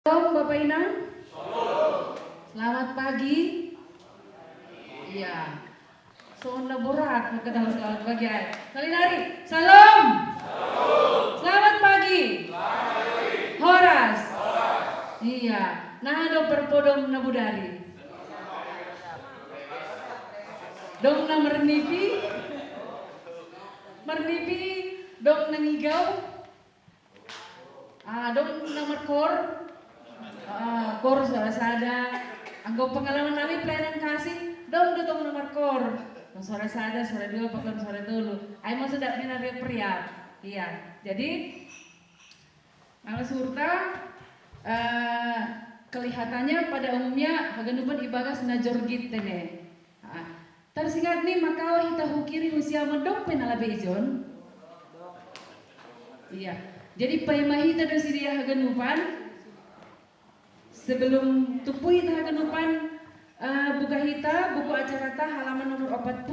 Shalom Bapak Ina. Selamat pagi. Iya. Soon na burat magkadang selamat pagi. Salinari. Salam. Selamat pagi. Horas. Iya. Nahado perpodom na budari. Dong na mernipi. Mernipi dong nangigaw. Dong na merkor. Kor sada anggo pengalaman kami pelayanan kasih dong dutong nomor kor sore sada sore dua bahkan sore dulu ay mau sudah minari pria iya jadi nama surta kelihatannya pada umumnya hagenupan ibagas na jorgit tene tersingkat nih maka hita hukiri usia mendong penala bejon iya jadi paimahita dosi dia hagenupan sebelum tupui ta kenupan buka hita buku acara ta halaman nomor 40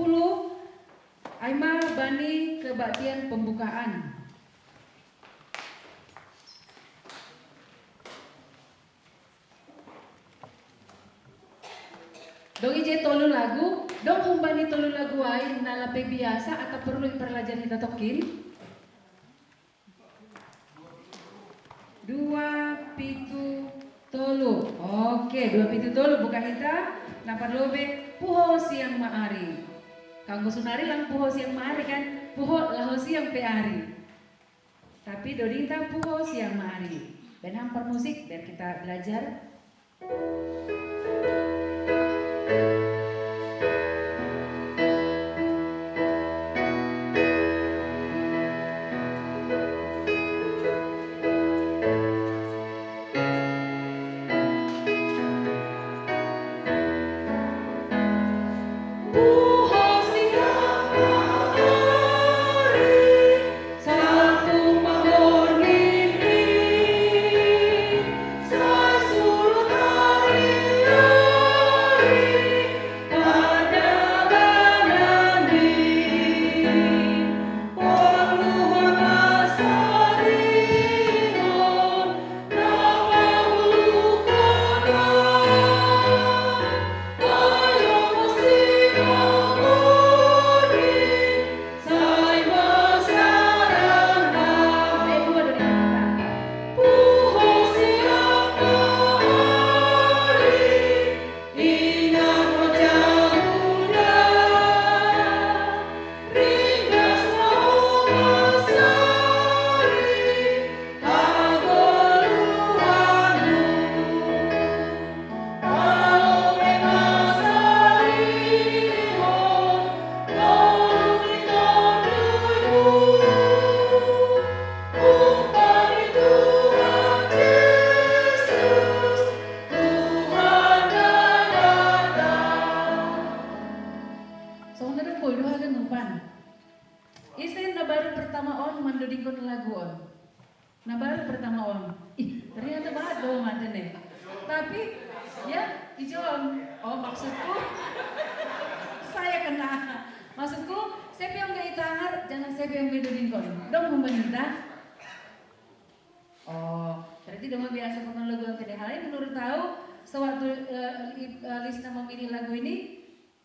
Aima bani kebaktian pembukaan. Dong ije tolu lagu, dong humbani tolu lagu ay nalape biasa atau perlu perlajan hita tokin. 2 pitu tolu, oke 2 pitu tolu buka hita, napan lobe puho siang maari. Kanggo sunari lang puho siang maari kan, puho laho siang peari. Tapi doding puho siang maari. Dan hampar musik biar kita belajar.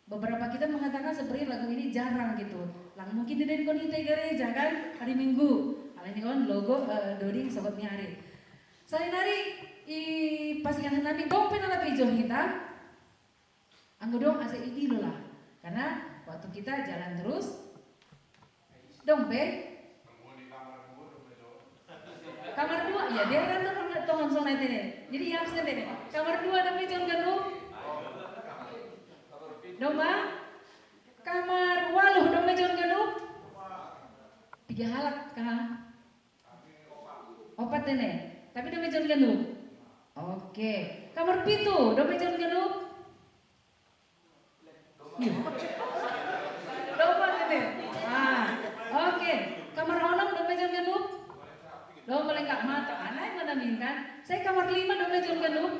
Beberapa kita mengatakan sebenarnya lagu ini jarang gitu. Lang mungkin di den kon hita gereja kan hari Minggu. Alani on logo doding sobat nyari. Selain hari i pasingan nabi dong penala pejon kita. Anggo dong asa ini lo lah. Karena waktu kita jalan terus dong be. Kamar 2 ya dia kan tongon sonat ini. Jadi yang sendiri. Kamar 2 dong pejon ganu. Domba, kamar waluh dong mejon genuk, 3 halak kah? 4 ini, tapi dong mejon genuk. Oke, kamar pitu dong mejon genuk. Domba ini, oke, kamar onom dong mejon genuk. Dong melengkap mata, anak mana minta? Saya kamar 5 dong mejon genuk.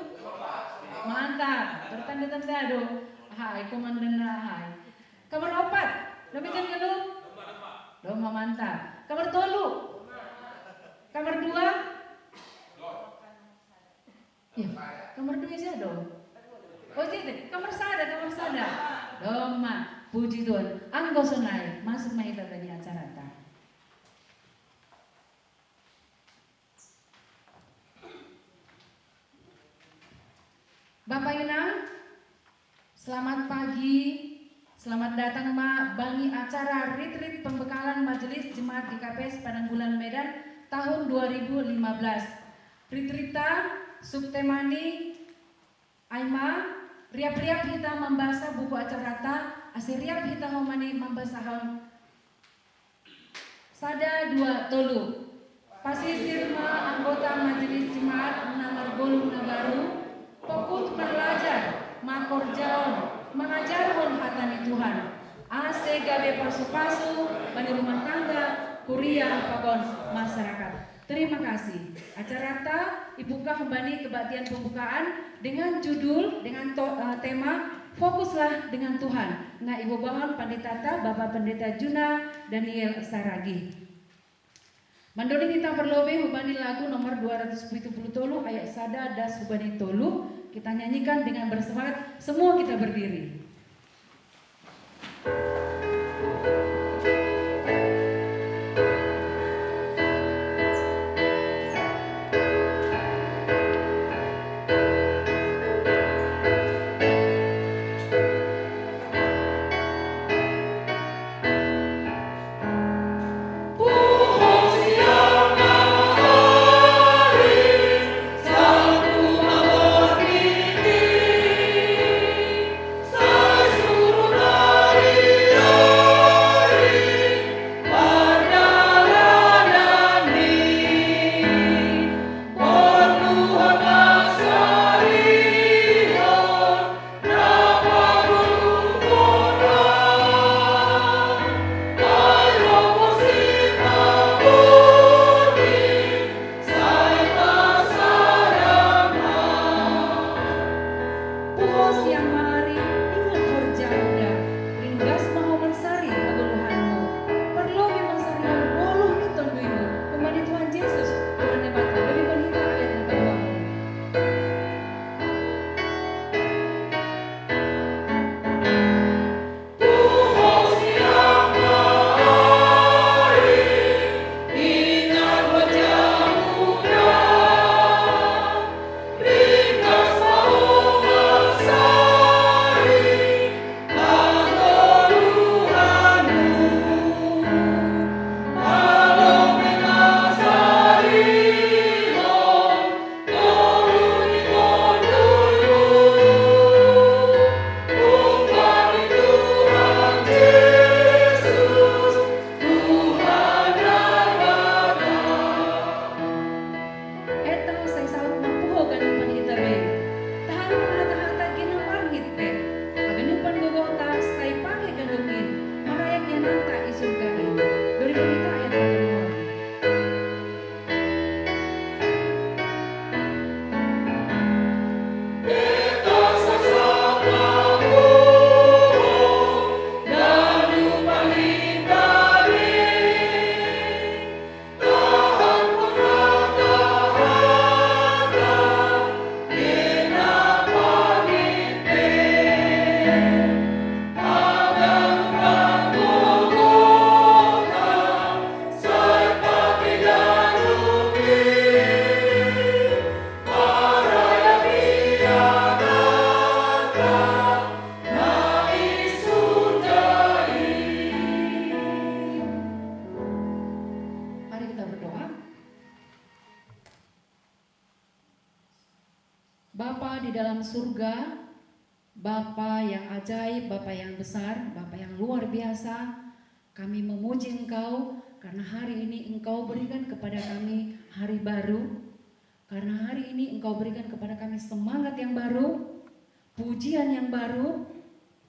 Mantap, bertanda-tanda dong. Hai, komandan hai. Kamar 4, dong mejon genuk. Domba mantap. Kamar tolu. Kamar 2. Ya, kamar 2 saja dong. Oh jadi, kamar sada. Doma, puji Tuhan. Anggo sonai, masuk mai tadi acara ta. Bapak Inang, selamat pagi. Selamat datang bangi acara retreat pembekalan Majelis Jemaat GKPS Padang Bulan Medan tahun 2015. Retreata subtemani Aima riap-riap kita membahas buku acarata asiriap kita homani membahasahon sada 2 tolu pasisirma anggota Majelis Jemaat nomor golu baru pokut belajar makor jaon mengajarkan hatani Tuhan ase gabe pasu-pasu bani rumah tangga kuliah pagon masyarakat. Terima kasih. Acarata dibuka kembali kebaktian pembukaan dengan judul tema Fokuslah dengan Tuhan. Nah, Ibu Bahon Panditata Bapak Pendeta Juna Daniel Saragi. Mandori kita berlobeh hubani lagu nomor 270 tolu ayat sada das hubani tolu. Kita nyanyikan dengan bersemangat. Semua kita berdiri. Bapa di dalam surga, Bapa yang ajaib, Bapa yang besar, Bapa yang luar biasa, kami memuji Engkau karena hari ini Engkau berikan kepada kami hari baru, karena hari ini Engkau berikan kepada kami semangat yang baru, pujian yang baru,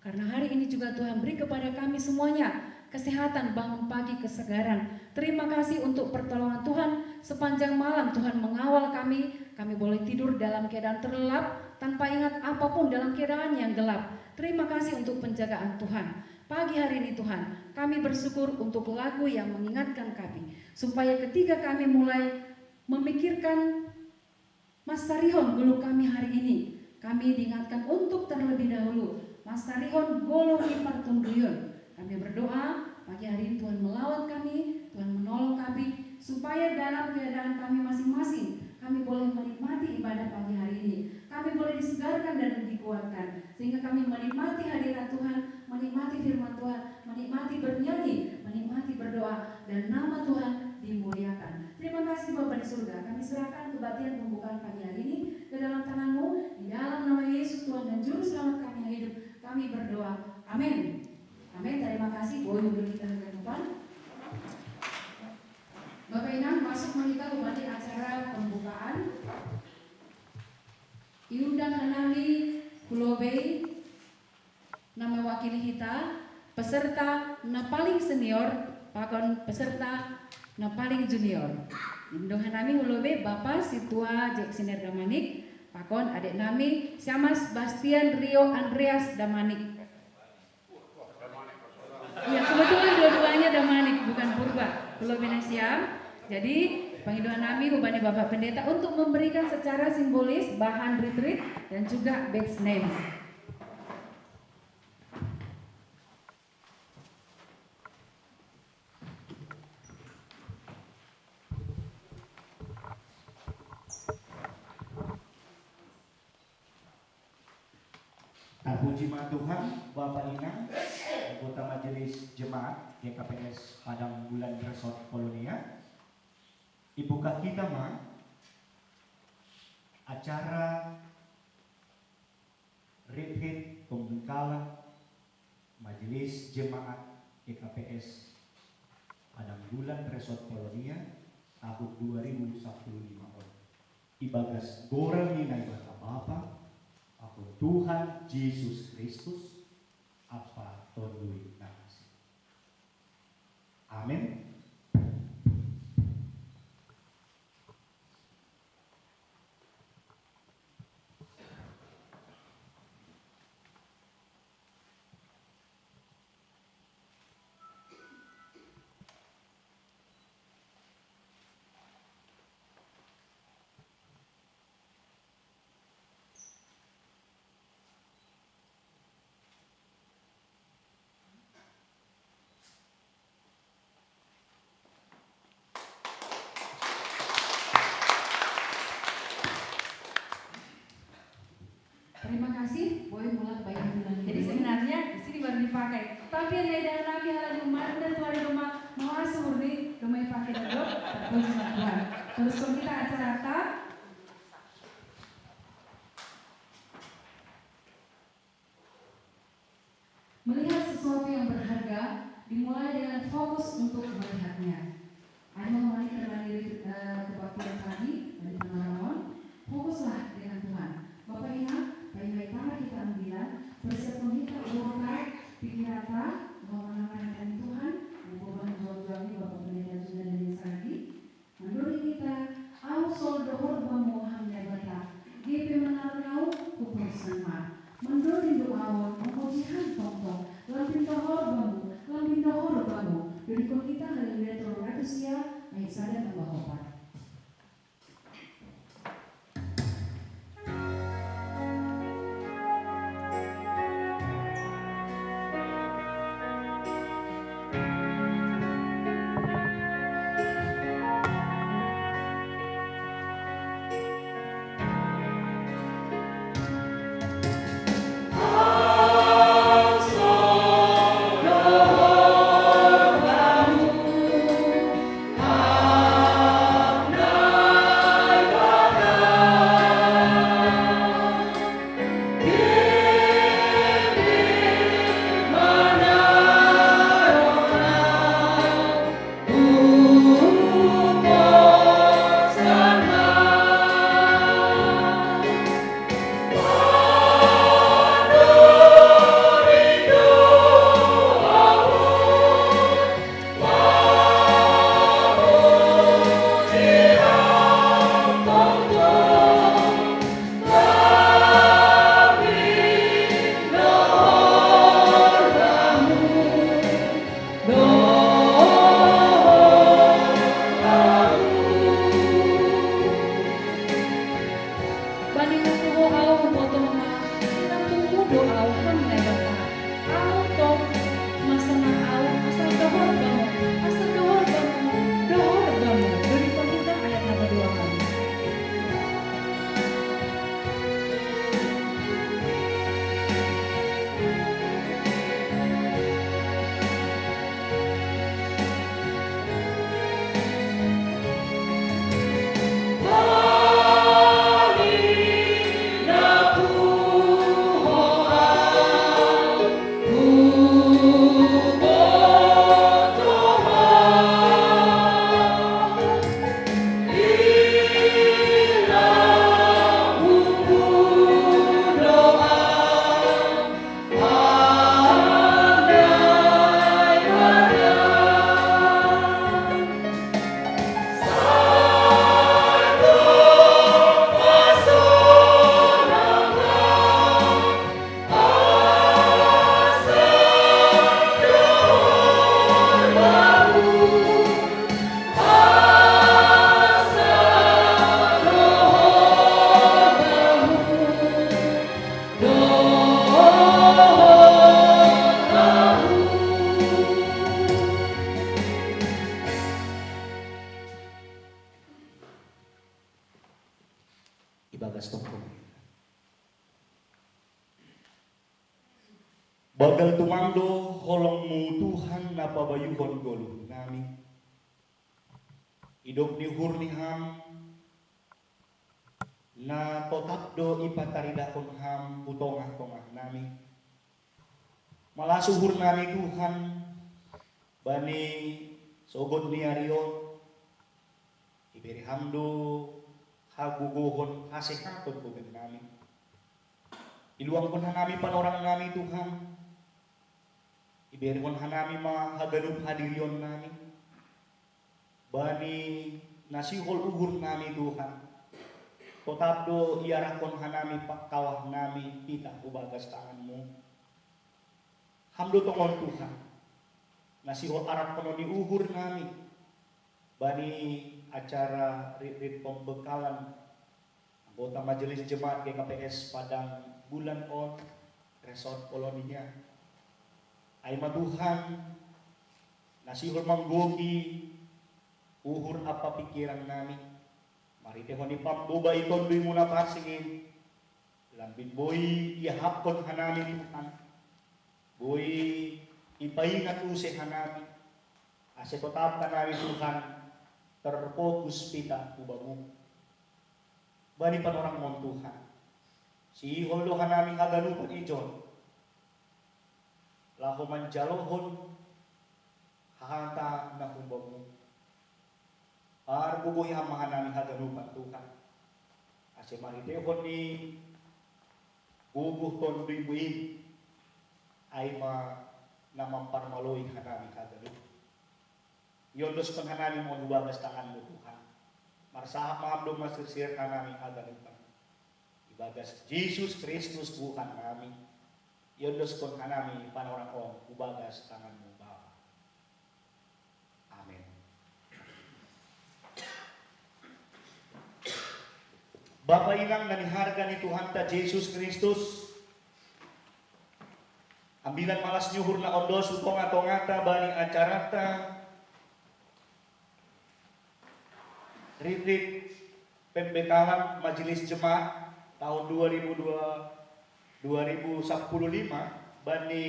karena hari ini juga Tuhan beri kepada kami semuanya kesehatan, bangun pagi, kesegaran. Terima kasih untuk pertolongan Tuhan sepanjang malam. Tuhan mengawal kami boleh tidur dalam keadaan terlelap tanpa ingat apapun dalam keadaan yang gelap. Terima kasih untuk penjagaan Tuhan. Pagi hari ini Tuhan, kami bersyukur untuk lagu yang mengingatkan kami, supaya ketika kami mulai memikirkan Mas Sarihon gulu kami hari ini, kami diingatkan untuk terlebih dahulu. Mas Sarihon gulu Partunduyun. Kami berdoa pagi hari ini Tuhan melawan kami, Tuhan menolong kami, supaya dalam keadaan kami masing-masing kami boleh menikmati ibadah pagi hari ini. Kami boleh disegarkan dan dikuatkan, sehingga kami menikmati hadirat Tuhan, menikmati firman Tuhan, menikmati bernyanyi, menikmati berdoa, dan nama Tuhan dimuliakan. Terima kasih Bapa di surga, kami serahkan kebaktian pembukaan pagi hari ini ke dalam tangan-Mu, di dalam nama Yesus Tuhan dan Juru Selamat kami yang hidup, kami berdoa. Amin. Amin. Terima kasih. Boleh kita ke depan. Bapak Inang masuk kita kembali acara pembukaan. Iundang Hanami Kulobei, nama wakili kita, peserta na paling senior, pakon peserta na paling junior. Iundang Hanami Kulobei Bapak Situa Jeksiner Damanik, pakon adik nami Syamas Bastian Rio Andreas Damanik. Ya kebetulan dua-duanya Damanik, bukan Purba. Kulobei Siam. Jadi panggilan kami hubani Bapak Pendeta untuk memberikan secara simbolis bahan retreat dan juga badge name. Puji Tuhan, Bapak Inang, anggota Majelis Jemaat GKPS Padang Bulan Resort Polonia. Ibu kita acara retreat pembekalan Majelis Jemaat GKPS Padang Bulan Resort Polonia tahun 2015. Ibagas goreng minai bapa Bapa, aku Tuhan Yesus Kristus, apa tondui nasi. Amin. Terima kasih, boleh mulai baik bulan. Jadi sebenarnya di sini baru dipakai. Tapi yang dari nabi halal rumah dan tuan rumah mau murni rumah dipakai dulu. Terpuji Tuhan. Terus kita acara melihat sesuatu yang berharga dimulai dengan fokus untuk melihatnya. Ada mengalami terlari kebaktian tadi dari teman-teman. Fokuslah dengan Tuhan. Bapak ingat. Baik tanah kita ambilan, bersiap kita urutkan pikirata, mengenalkan Tuhan, hubungan jual-jualnya Bapak Pendeta juga dari Sagi. Menurut kita, au sol dohor bamuham nebata, GP menarau hukum sama. Menurut doa memujihan tongtong, lampin dohor bamu, dari kita haleluya terlalu sia, ayat sadar tambah hopat. Bagal tumangdo holongmu Tuhan na pabayuhon golu nami. Hidup ni hurniham na totapdo ipataridakon ham utongah-tongah nami. Malasuhur nami Tuhan bani sogot ni arion iberi hamdo hagugohon hasehaton bukan nami. Iluangkon hanami panorang nami Tuhan. Iberikon hanami mahagalup hadirion nami. Bani nasihol uhur nami Tuhan. Totapdo iarakon hanami pakkawah nami kita ubagas tanganmu. Hamdo tongon Tuhan. Nasihol arap kono di uhur nami. Bani acara rit pembekalan anggota majelis jemaat GKPS Padang Bulan On Resort Polonia. Aima Tuhan nasihul manggogi uhur apa pikiran nami. Mari tehon di pamboba iton dui muna pasingin. Lambit boy ihapkon hanami Tuhan. Boy ipaingat use hanami. Ase tetap kanami Tuhan terfokus pita ubamu. Bani panorang mon Tuhan. Si holo hanami hagalupan ijon. Lahu manjalohon hahanta na kumbamu. Arbugoy hamahan nami hagalupan Tuhan. Ase maritehon ni bubuh ton ribuin ay namamparmaloy hanami hagalupan. Yondos pang hanami mo lubagas tangan mo Tuhan. Marsahap mahamdo masirsir hanami hagalupan. Ibagas Jesus Kristus Tuhan kami. Yondos kon hanami panorang on ubagas tanganmu Bapa. Amin. Bapa inang naniharga ni Tuhan ta Jesus Kristus. Ambilan malas nyuhur na ondos utong atong-ata bani acarata. Retreat pembekalan majelis jemaat tahun 2015 bani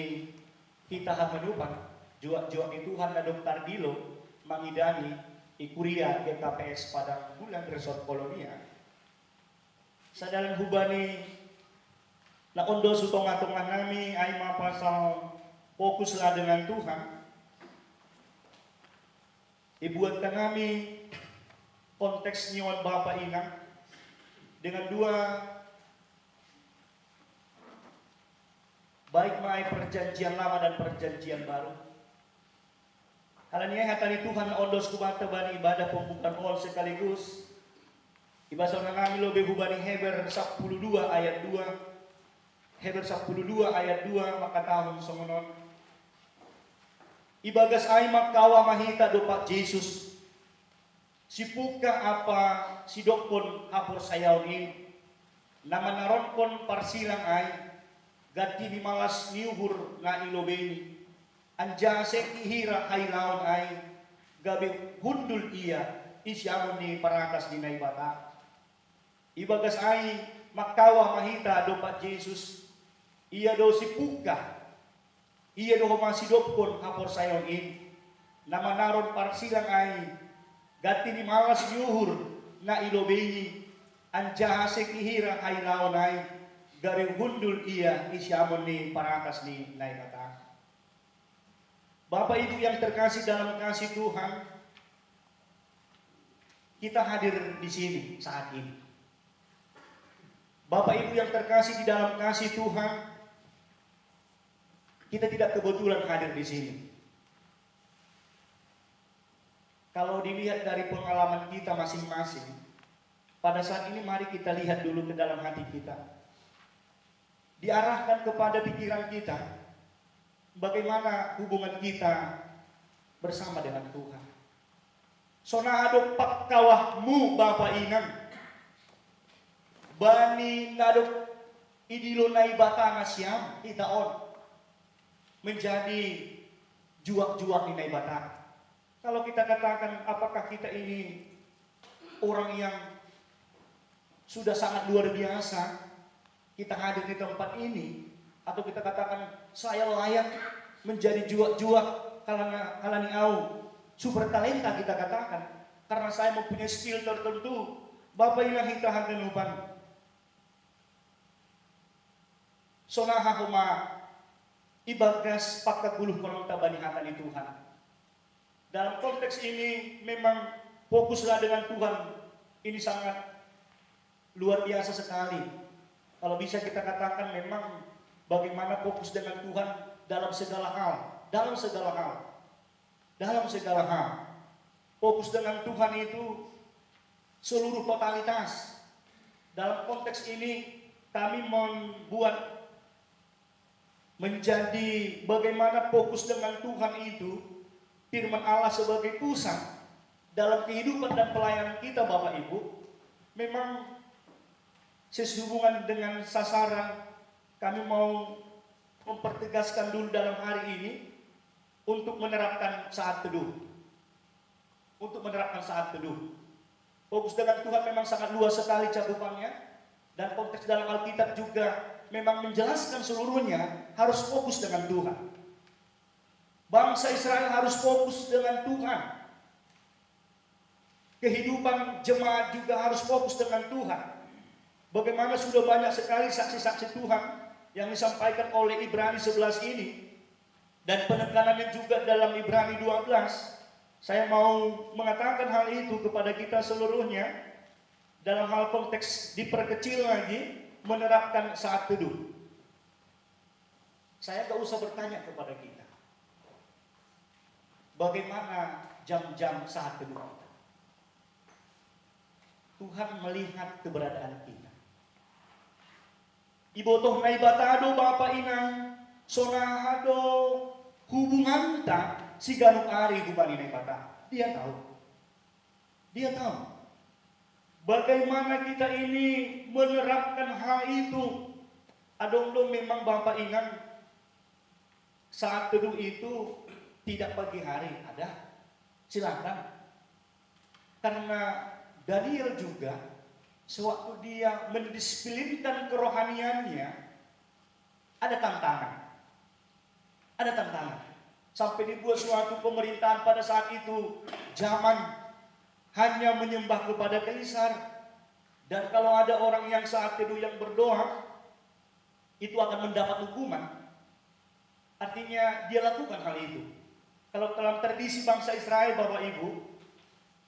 kita hamanupan juak-juak itu Tuhan na Dr. Dilo mangidani ikuria GKPS Padang Bulan Resort Polonia sa dalam hubani na ondo sutong-atongan nami ay mapasal fokus lah dengan Tuhan ibuatkan kami konteks niwan Bapa inang dengan dua baik mai perjanjian lama dan perjanjian baru. Halanya hatani Tuhan ondos kumata bani ibadah pembukaan all sekaligus. Ibasal kami lobe hubani Heber 12 ayat 2. Heber 12 ayat 2 maka tahun songonon. Ibagas ay makawa mahita dopak Jesus. Sipuka apa sidokpon hapor sayaw ini. Namanaron kon parsilang ay gati ni malas niuhur na ilobeni. Anjase ihira haylaon ay gabi hundul iya isyamon ni parakas di naibata. Ibagas ay makawa mahita do Pak Jesus. Iya do si puka. Iya do masidopkon hapor sayon in. Namanaron parsilang ay gati ni malas niuhur na ilobeni. Anjase ihira haylaon ay garing hundul iya isyamon ni parakas ni naibata. Bapak Ibu yang terkasih dalam kasih Tuhan, kita hadir di sini saat ini. Bapak Ibu yang terkasih di dalam kasih Tuhan, kita tidak kebetulan hadir di sini. Kalau dilihat dari pengalaman kita masing-masing, pada saat ini mari kita lihat dulu ke dalam hati kita. Diarahkan kepada pikiran kita, bagaimana hubungan kita bersama dengan Tuhan. Sonahadok pakkawahmu Bapak inang. Bani nadok idilo naibata ngasyam itaon. Menjadi juak-juak di naibata. Kalau kita katakan apakah kita ini orang yang sudah sangat luar biasa, kita hadir di tempat ini, atau kita katakan saya layak menjadi juak-juak kalani au, super talenta kita katakan, karena saya mempunyai skill tertentu. Bapak ilang hita haganupan. Sonaha huma ibagas pakaguluh konong tabanihatan ni Tuhan. Dalam konteks ini memang fokuslah dengan Tuhan. Ini sangat luar biasa sekali. Kalau bisa kita katakan memang bagaimana fokus dengan Tuhan dalam segala hal. Dalam segala hal. Dalam segala hal. Fokus dengan Tuhan itu seluruh totalitas. Dalam konteks ini kami membuat menjadi bagaimana fokus dengan Tuhan itu firman Allah sebagai pusat dalam kehidupan dan pelayanan kita Bapak Ibu. Memang sehubungan dengan sasaran kami mau mempertegaskan dulu dalam hari ini untuk menerapkan saat teduh. Untuk menerapkan saat teduh. Fokus dengan Tuhan memang sangat luas sekali cakupannya, dan konteks dalam Alkitab juga memang menjelaskan seluruhnya harus fokus dengan Tuhan. Bangsa Israel harus fokus dengan Tuhan. Kehidupan jemaat juga harus fokus dengan Tuhan. Bagaimana sudah banyak sekali saksi-saksi Tuhan yang disampaikan oleh Ibrani 11 ini, dan penekanannya juga dalam Ibrani 12. Saya mau mengatakan hal itu kepada kita seluruhnya dalam hal konteks diperkecil lagi menerapkan saat teduh. Saya gak usah bertanya kepada kita bagaimana jam-jam saat teduh kita. Tuhan melihat keberadaan kita. Ibotoh na ibatado Bapak Inang sonahado hubungan ta si ganuk ari hubani na ibata. Dia tahu. Dia tahu. Bagaimana kita ini menerapkan hal itu. Adong-dong memang Bapak ingat saat teduh itu tidak pagi hari, ada. Silakan. Karena Daniel juga sewaktu dia mendisiplinkan kerohaniannya, ada tantangan. Ada tantangan. Sampai dibuat suatu pemerintahan pada saat itu zaman hanya menyembah kepada kaisar. Dan kalau ada orang yang saat teduh yang berdoa, itu akan mendapat hukuman. Artinya dia lakukan hal itu. Kalau dalam tradisi bangsa Israel Bapak Ibu,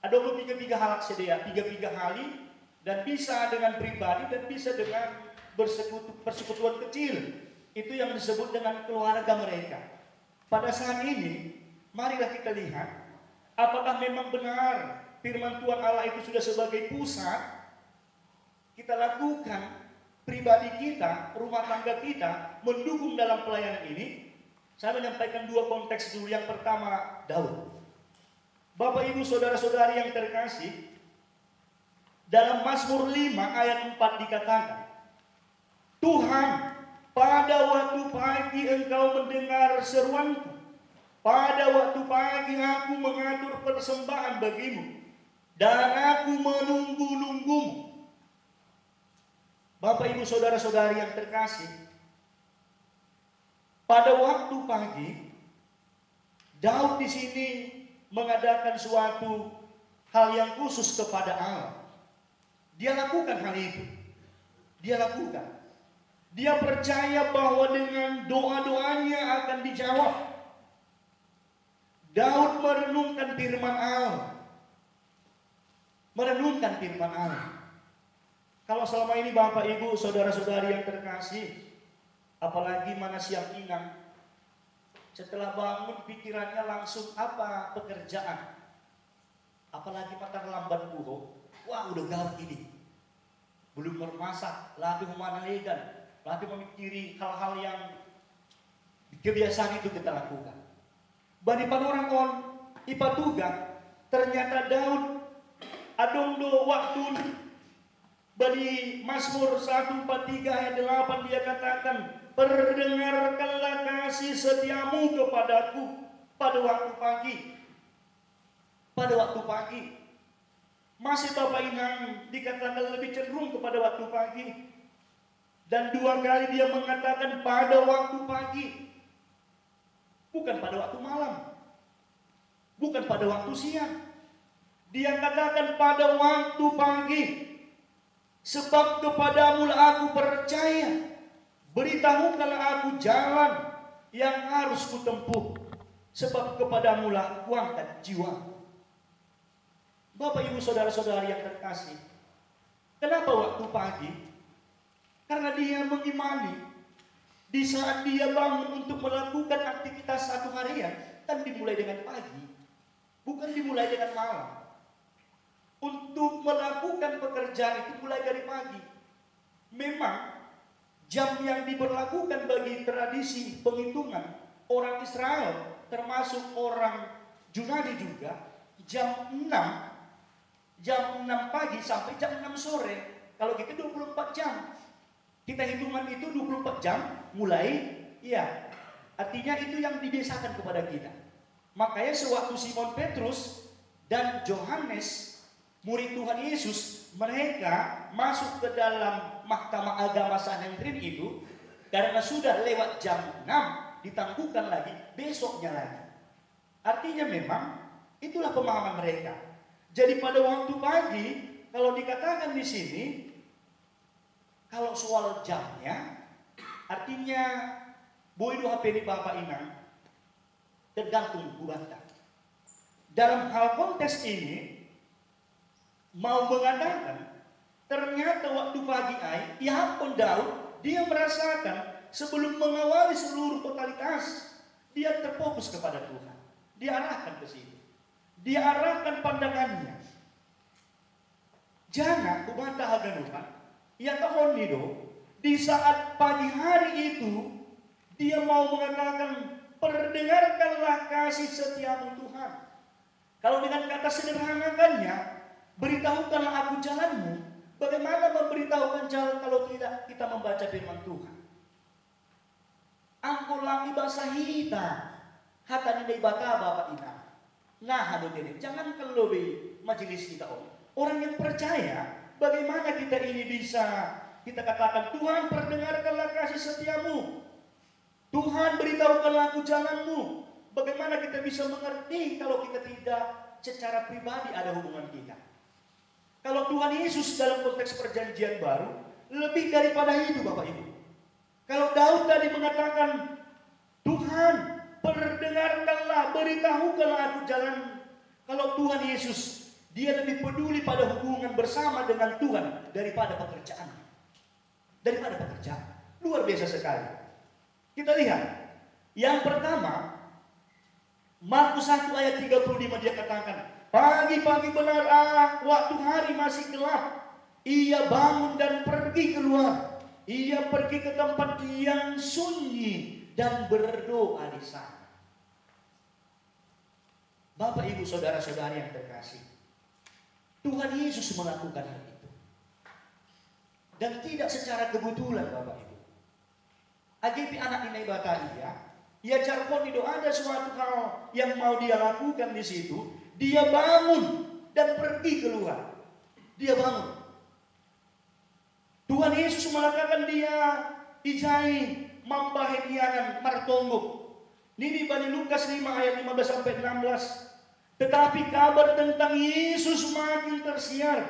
ada 3 hal sedia, 3 kali, dan bisa dengan pribadi dan bisa dengan persekutuan kecil. Itu yang disebut dengan keluarga mereka. Pada saat ini, marilah kita lihat apakah memang benar firman Tuhan Allah itu sudah sebagai pusat kita lakukan pribadi kita, rumah tangga kita mendukung dalam pelayanan ini. Saya menyampaikan 2 konteks dulu. Yang pertama, Daud. Bapak Ibu saudara-saudari yang terkasih, dalam Mazmur 5 ayat 4 dikatakan, Tuhan, pada waktu pagi engkau mendengar seruanku. Pada waktu pagi aku mengatur persembahan bagimu. Dan aku menunggu-nunggumu. Bapak Ibu saudara-saudari yang terkasih, pada waktu pagi, Daud di sini mengadakan suatu hal yang khusus kepada Allah. Dia lakukan hal itu. Dia lakukan. Dia percaya bahwa dengan doa-doanya akan dijawab. Daud merenungkan firman Allah. Merenungkan firman Allah. Kalau selama ini Bapak Ibu saudara-saudari yang terkasih, apalagi mana siang inang, setelah bangun pikirannya langsung apa pekerjaan. Apalagi makan lambat buho, wah udah gawat ini. Belum bermasak, lagi memanalikan, lagi memikiri hal-hal yang kebiasaan itu kita lakukan. Banipan orang on ipatuga, ternyata Daud adongdo waktu bani Mazmur 143 ayat 8 dia katakan, perdengarkanlah kasih setiamu kepadaku pada waktu pagi. Pada waktu pagi. Masih Bapak Inang dikatakan lebih cenderung kepada waktu pagi. Dan 2 kali dia mengatakan pada waktu pagi. Bukan pada waktu malam. Bukan pada waktu siang. Dia katakan pada waktu pagi. Sebab kepadamu aku percaya. Beritahukanlah aku jalan yang harus kutempuh. Sebab kepadamu aku angkat jiwaku. Bapak, Ibu, saudara-saudari yang terkasih. Kenapa waktu pagi? Karena dia mengimani di saat dia bangun untuk melakukan aktivitas satu harian, kan dimulai dengan pagi, bukan dimulai dengan malam. Untuk melakukan pekerjaan itu mulai dari pagi. Memang jam yang diberlakukan bagi tradisi penghitungan orang Israel, termasuk orang Yunani juga, jam 6 pagi sampai jam 6 sore. Kalau gitu 24 jam. Kita hitungan itu 24 jam mulai, ya. Artinya itu yang dibiasakan kepada kita. Makanya sewaktu Simon Petrus dan Yohanes, murid Tuhan Yesus, mereka masuk ke dalam mahkamah agama Sanhedrin itu, karena sudah lewat jam 6, ditangguhkan lagi, besoknya lagi. Artinya memang itulah pemahaman mereka. Jadi pada waktu pagi, kalau dikatakan di sini, kalau soal jamnya, artinya boido HP di Bapak Inang, tergantung kubanta. Dalam hal konteks ini, mau mengatakan, ternyata waktu pagi ya pun Daud, dia merasakan sebelum mengawali seluruh totalitas, dia terfokus kepada Tuhan. Dia arahkan ke situ. Dia arahkan pandangannya. Jangan kubanta haganukan. Ya tahun nido, di saat pagi hari itu, dia mau mengatakan, perdengarkanlah kasih setiamu Tuhan. Kalau dengan kata sederhanakannya, beritahukanlah aku jalanmu. Bagaimana memberitahukan jalan kalau tidak kita membaca firman Tuhan? Angko langi bahasa hita, hata nidai bata bapak ina. Nah, aduh dede, jangan kelobi majelis kita om. Orang yang percaya, bagaimana kita ini bisa kita katakan, Tuhan perdengarkanlah kasih setiamu. Tuhan beritahukanlah aku jalanmu. Bagaimana kita bisa mengerti kalau kita tidak secara pribadi ada hubungan kita? Kalau Tuhan Yesus dalam konteks perjanjian baru, lebih daripada itu Bapak Ibu. Kalau Daud tadi mengatakan, Tuhan perdengarkanlah, beritahukanlah aku jalan. Kalau Tuhan Yesus, dia lebih peduli pada hubungan bersama dengan Tuhan daripada pekerjaan. Daripada pekerjaan. Luar biasa sekali. Kita lihat. Yang pertama, Markus 1 ayat 35 dia katakan, pagi-pagi benar waktu hari masih gelap, ia bangun dan pergi keluar. Ia pergi ke tempat yang sunyi dan berdoa di sana. Bapak, Ibu, saudara-saudari yang terkasih, Tuhan Yesus melakukan hal itu. Dan tidak secara kebetulan Bapak Ibu. AGP anak ini Bataia, ya jargon itu ada suatu hal yang mau dia lakukan di situ. Dia bangun dan pergi keluar. Dia bangun. Tuhan Yesus mengatakan dia ijai membahagiakan martongo. Ini Bani Lukas 5 ayat 15 sampai 16. Tetapi kabar tentang Yesus makin tersiar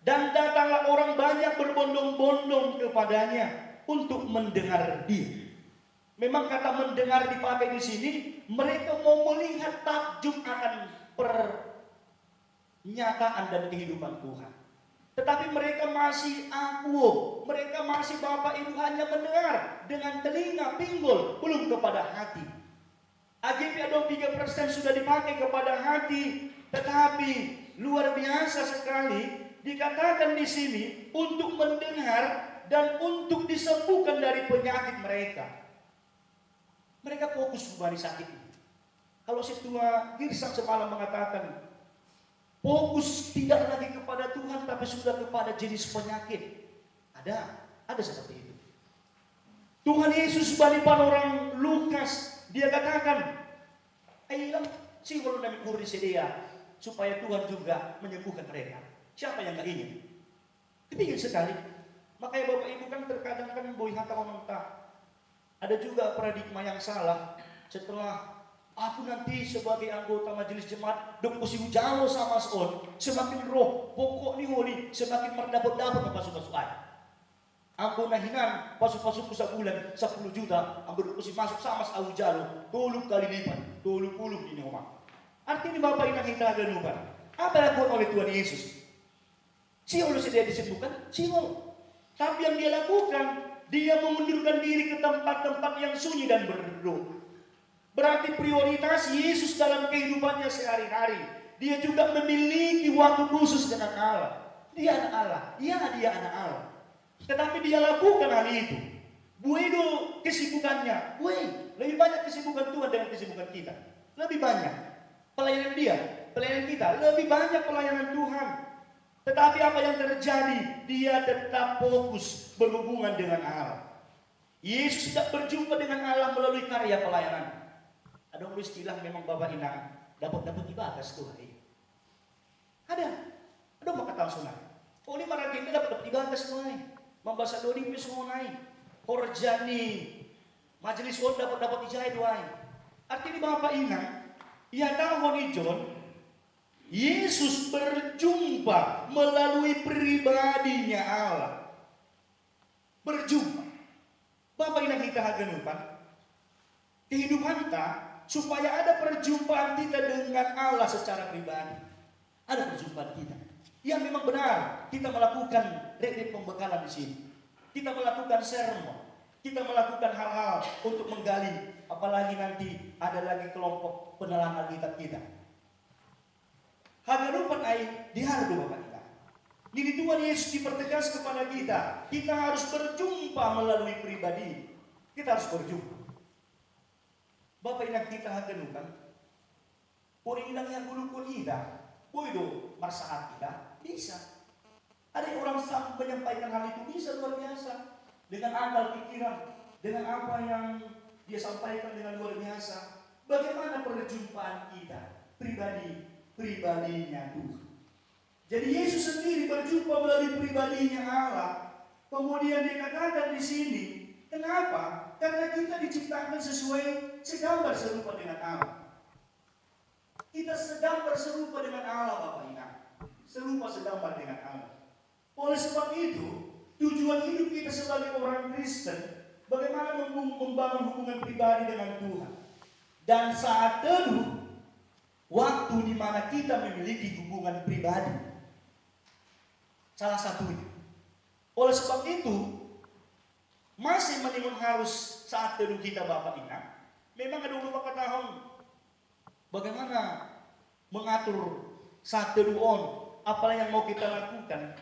dan datanglah orang banyak berbondong-bondong kepadanya untuk mendengar dia. Memang kata mendengar dipakai di sini, mereka mau melihat takjub akan pernyataan dan kehidupan Tuhan. Tetapi mereka masih akuo, mereka masih Bapak Ibu hanya mendengar dengan telinga pinggul, belum kepada hati. AGP ada 3% sudah dipakai kepada hati, tetapi luar biasa sekali dikatakan di sini untuk mendengar dan untuk disembuhkan dari penyakit mereka. Mereka fokus kepada sakit. Kalau Setua Girsak semalam mengatakan, fokus tidak lagi kepada Tuhan, tapi sudah kepada jenis penyakit. Ada seperti itu. Tuhan Yesus balipan orang Lukas, dia katakan, ayolah, si kalau nami kuri sedia, supaya Tuhan juga menyembuhkan mereka. Siapa yang gak ingin? Kepingin sekali. Makanya Bapak Ibu kan terkadang kan hata ononta. Ada juga paradigma yang salah. Setelah aku nanti sebagai anggota majelis jemaat dok kusi ujalo sama son, semakin roh pokok ni holi semakin merdapot-dapot ke pasuk-pasuk ay. Aku nahinan pasuk-pasuk sa bulan 10 juta, ang dok kusi masuk sama sa ujalo 10 kali lipat, 20 di rumah. Artinya Bapak inang kita ganupan. Apa yang dilakukan oleh Tuhan Yesus? Siapa dia disembuhkan? Siapa? Tapi yang dia lakukan, dia mengundurkan diri ke tempat-tempat yang sunyi dan berdoa. Berarti prioritas Yesus dalam kehidupannya sehari-hari. Dia juga memiliki waktu khusus dengan Allah. Dia anak Allah. Ya, dia anak Allah. Tetapi dia lakukan hal itu. Buedo kesibukannya. Lebih banyak kesibukan Tuhan dengan kesibukan kita. Lebih banyak. Pelayanan dia, pelayanan kita. Lebih banyak pelayanan Tuhan. Tetapi apa yang terjadi? Dia tetap fokus berhubungan dengan Allah. Yesus tidak berjumpa dengan Allah melalui karya pelayanan. Ada istilah memang Bapak Inang dapat ibadah Tuhan. Ada maka tahu sunai. Oli maragi ini dapat ibadah Tuhan. Membaca dodi pesunai. Horjani majelis on dapat ijai doai. Artinya Bapak Inang, ia tahu John Yesus berjumpa melalui pribadinya Allah. Berjumpa. Bapak inang kita haganupan. Kehidupan kita supaya ada perjumpaan kita dengan Allah secara pribadi. Ada perjumpaan kita. Yang memang benar kita melakukan retreat pembekalan di sini. Kita melakukan sermon. Kita melakukan hal-hal untuk menggali. Apalagi nanti ada lagi kelompok penelangan Alkitab kita. Haganupan ay dihardo Bapak kita. Jadi Tuhan Yesus dipertegas kepada kita. Kita harus berjumpa melalui pribadi. Kita harus berjumpa. Bapak inang kita haganupan. Puri ilang yang gulukun kita. Boydo marsaat kita. Bisa. Ada orang sanggup menyampaikan hal itu. Bisa luar biasa. Dengan akal pikiran. Dengan apa yang dia sampaikan dengan luar biasa. Bagaimana perjumpaan kita pribadinya Tuhan. Jadi Yesus sendiri berjumpa melalui pribadinya Allah. Kemudian dikatakan di sini, kenapa? Karena kita diciptakan sesuai segambar serupa dengan Allah. Kita segambar serupa dengan Allah, Bapak Inang. Serupa segambar dengan Allah. Oleh sebab itu, tujuan hidup kita sebagai orang Kristen, bagaimana membangun hubungan pribadi dengan Tuhan. Dan saat teduh, waktu di mana kita memiliki hubungan pribadi. Salah satunya. Oleh sebab itu, masih menimbul harus saat teduh kita Bapak Inang. Memang ada beberapa tahun bagaimana mengatur saat teduh on. Apa yang mau kita lakukan.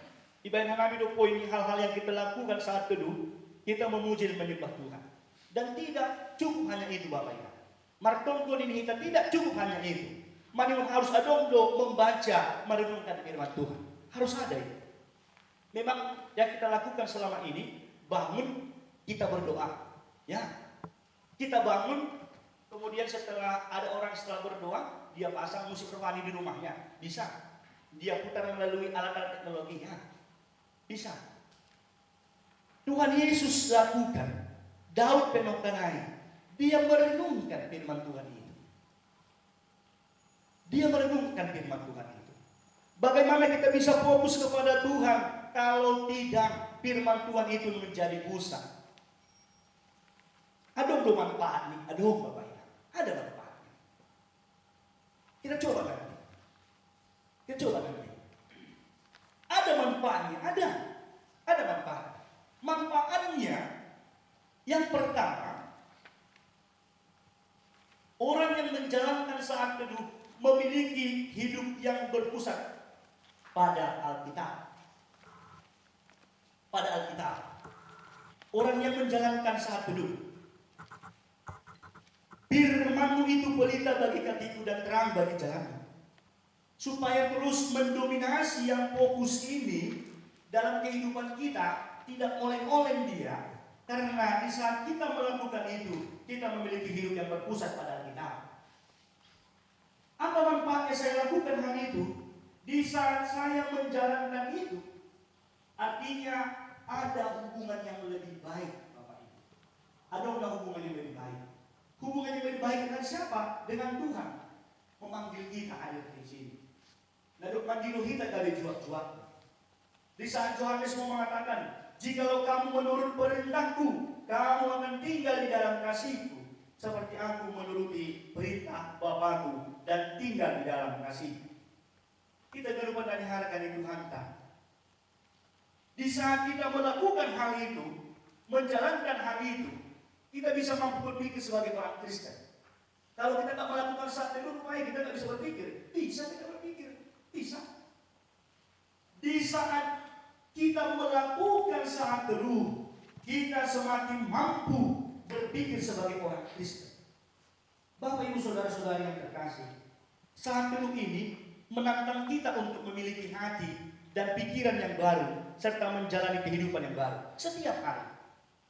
Ibadah kami do poin hal-hal yang kita lakukan saat teduh. Kita memuji dan menyembah Tuhan. Dan tidak cukup hanya itu Bapak Inang. Marton Tuhan ini kita tidak cukup hanya itu. Memang harus ada membaca, merenungkan firman Tuhan. Harus ada itu. Memang yang kita lakukan selama ini, bangun, kita berdoa. Ya, kita bangun, kemudian setelah ada orang setelah berdoa, dia pasang musik rohani di rumahnya. Bisa. Dia putar melalui alat-alat teknologinya. Bisa. Tuhan Yesus lakukan. Daud penokkanai. Dia merenungkan firman Tuhan itu. Dia merenungkan firman Tuhan itu. Bagaimana kita bisa fokus kepada Tuhan kalau tidak firman Tuhan itu menjadi pusat? Ada manfaat nih, ada Bapak Ibu. Ada manfaatnya. Kita coba nanti. Ada manfaatnya, ada manfaat. Manfaatnya yang pertama, orang yang menjalankan saat teduh memiliki hidup yang berpusat pada Alkitab. Orang yang menjalankan saat teduh. Firman-Mu itu pelita bagi kakiku dan terang bagi jalanku. Supaya terus mendominasi yang fokus ini dalam kehidupan kita, tidak oleng-oleng dia. Karena di saat kita melakukan itu, kita memiliki hidup yang berpusat pada Alkitab. Apa manfaatnya saya lakukan hal itu? Di saat saya menjalankan itu, artinya ada hubungan yang lebih baik, Bapak dengan Tuhan memanggil kita hadir di sini. Lalu manggil kita dari juak-juak. Di saat Yohanes mau mengatakan, jikalau kamu menurut perintahku, kamu akan tinggal di dalam kasihku, seperti aku menuruti perintah Bapakku dan tinggal di dalam kasihku. Kita lupa dari harga di Tuhan. Di saat kita melakukan hal itu, menjalankan hal itu, kita bisa mampu berpikir sebagai orang Kristen. Kalau kita tak melakukan saat teduh, kita tak bisa berpikir. Bisa kita berpikir, bisa. Di saat kita melakukan saat teduh, kita semakin mampu berpikir sebagai orang Kristen. Bapak Ibu Saudara-saudari yang terkasih, saat teduh ini menantang kita untuk memiliki hati dan pikiran yang baru serta menjalani kehidupan yang baru setiap hari.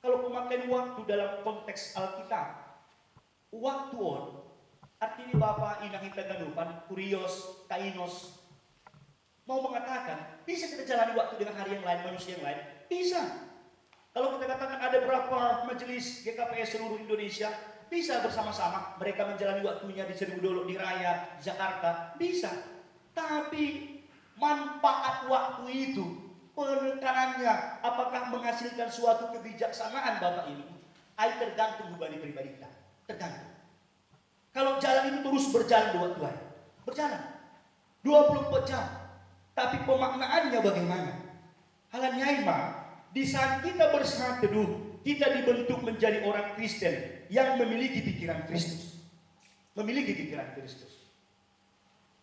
Kalau pemakaian waktu dalam konteks Alkitab, waktu artinya Bapak Inang Hitaganupan, Kurios, Kainos mau mengatakan bisa kita jalani waktu dengan hari yang lain, manusia yang lain, bisa. Kalau kita katakan ada berapa majelis GKPS seluruh Indonesia, bisa bersama-sama mereka menjalani waktunya di Seribu di Raya, di Jakarta, bisa. Tapi manfaat waktu itu, penekanannya, apakah menghasilkan suatu kebijaksanaan Bapak ini? Tergantung pribadi kita. Tergantung. Kalau jalan itu terus berjalan di waktu hari, berjalan 24 jam, tapi pemaknaannya bagaimana? Halanyaima, di saat kita bersaat teduh, kita dibentuk menjadi orang Kristen yang memiliki pikiran Kristus. Memiliki pikiran Kristus.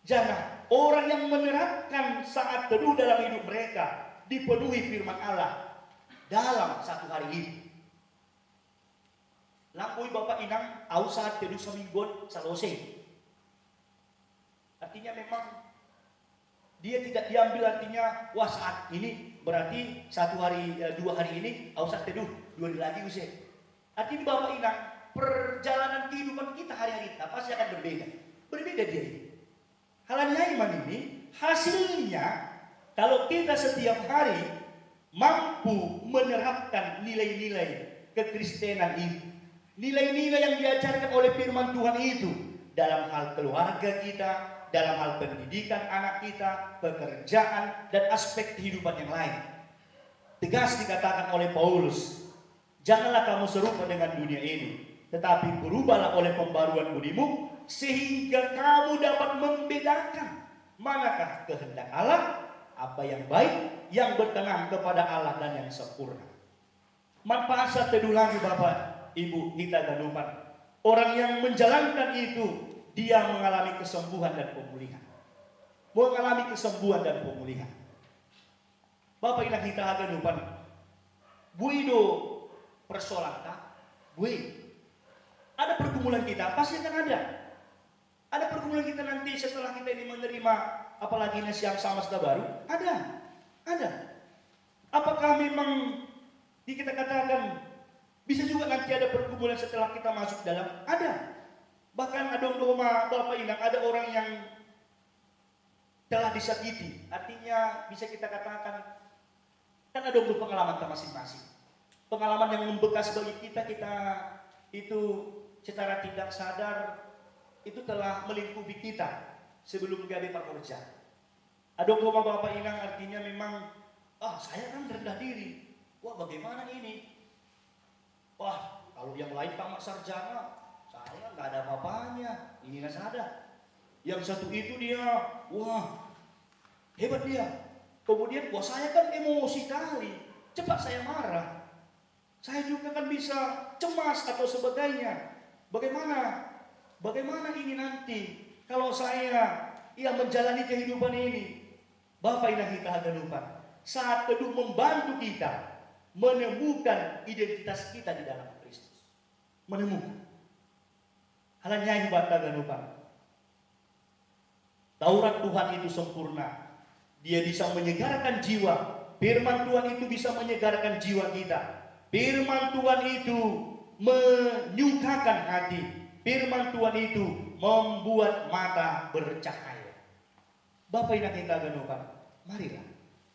Jangan orang yang menerapkan saat teduh dalam hidup mereka dipenuhi firman Allah dalam satu hari ini. Lampui Bapak Inang, au saat teduh semingguan selesai. Artinya memang dia tidak diambil artinya, wah saat ini berarti 1 hari, 2 hari ini au saat teduh, 2 hari lagi usai. Artinya Bapak Inang, perjalanan kehidupan kita hari-hari kita pasti akan berbeda. Berbeda dia ini. Halnya iman ini hasilnya kalau kita setiap hari mampu menerapkan nilai-nilai kekristenan ini, nilai-nilai yang diajarkan oleh firman Tuhan itu dalam hal keluarga kita, dalam hal pendidikan anak kita, pekerjaan, dan aspek kehidupan yang lain. Tegas dikatakan oleh Paulus, janganlah kamu serupa dengan dunia ini, tetapi berubahlah oleh pembaruan budimu, sehingga kamu dapat membedakan manakah kehendak Allah, apa yang baik, yang berkenan kepada Allah dan yang sempurna. Manfaat saat teduh lagi Bapak Ibu Hitaganupan, orang yang menjalankan itu dia mengalami kesembuhan dan pemulihan. Mengalami kesembuhan dan pemulihan. Bapak Inang Hitaganupan, buido persolata, bui. Ada pergumulan kita, pasti akan ada. Ada pergumulan kita nanti setelah kita ini menerima apalagi nasi yang sama sudah baru. Ada. Apakah memang kita katakan bisa juga nanti ada pergumulan setelah kita masuk dalam? Ada. Bahkan ada doma Bapak Inang, ada orang yang telah disakiti. Artinya bisa kita katakan kan ada pengalaman kita masing-masing. Pengalaman yang membekas bagi kita itu secara tidak sadar itu telah melingkupi kita sebelum menjadi pekerja. Ada koma Bapak Inang artinya memang, saya kan rendah diri. Wah bagaimana ini? Wah kalau yang lain tamat sarjana, saya nggak ada apa-apanya. Ini nggak sadar. Yang satu itu dia, wah hebat dia. Kemudian, wah saya kan emosi kali, cepat saya marah. Saya juga kan bisa cemas atau sebagainya. Bagaimana ini nanti kalau saya menjalani kehidupan ini? Bapak Inang Hitaganupan, saat teduh membantu kita menemukan identitas kita di dalam Kristus. Menemukan. Halanya Hitaganupan. Taurat Tuhan itu sempurna. Dia bisa menyegarkan jiwa. Firman Tuhan itu bisa menyegarkan jiwa kita. Firman Tuhan itu menyukakan hati. Firman Tuhan itu membuat mata bercahaya. Bapak Inang Hitaganupan, marilah.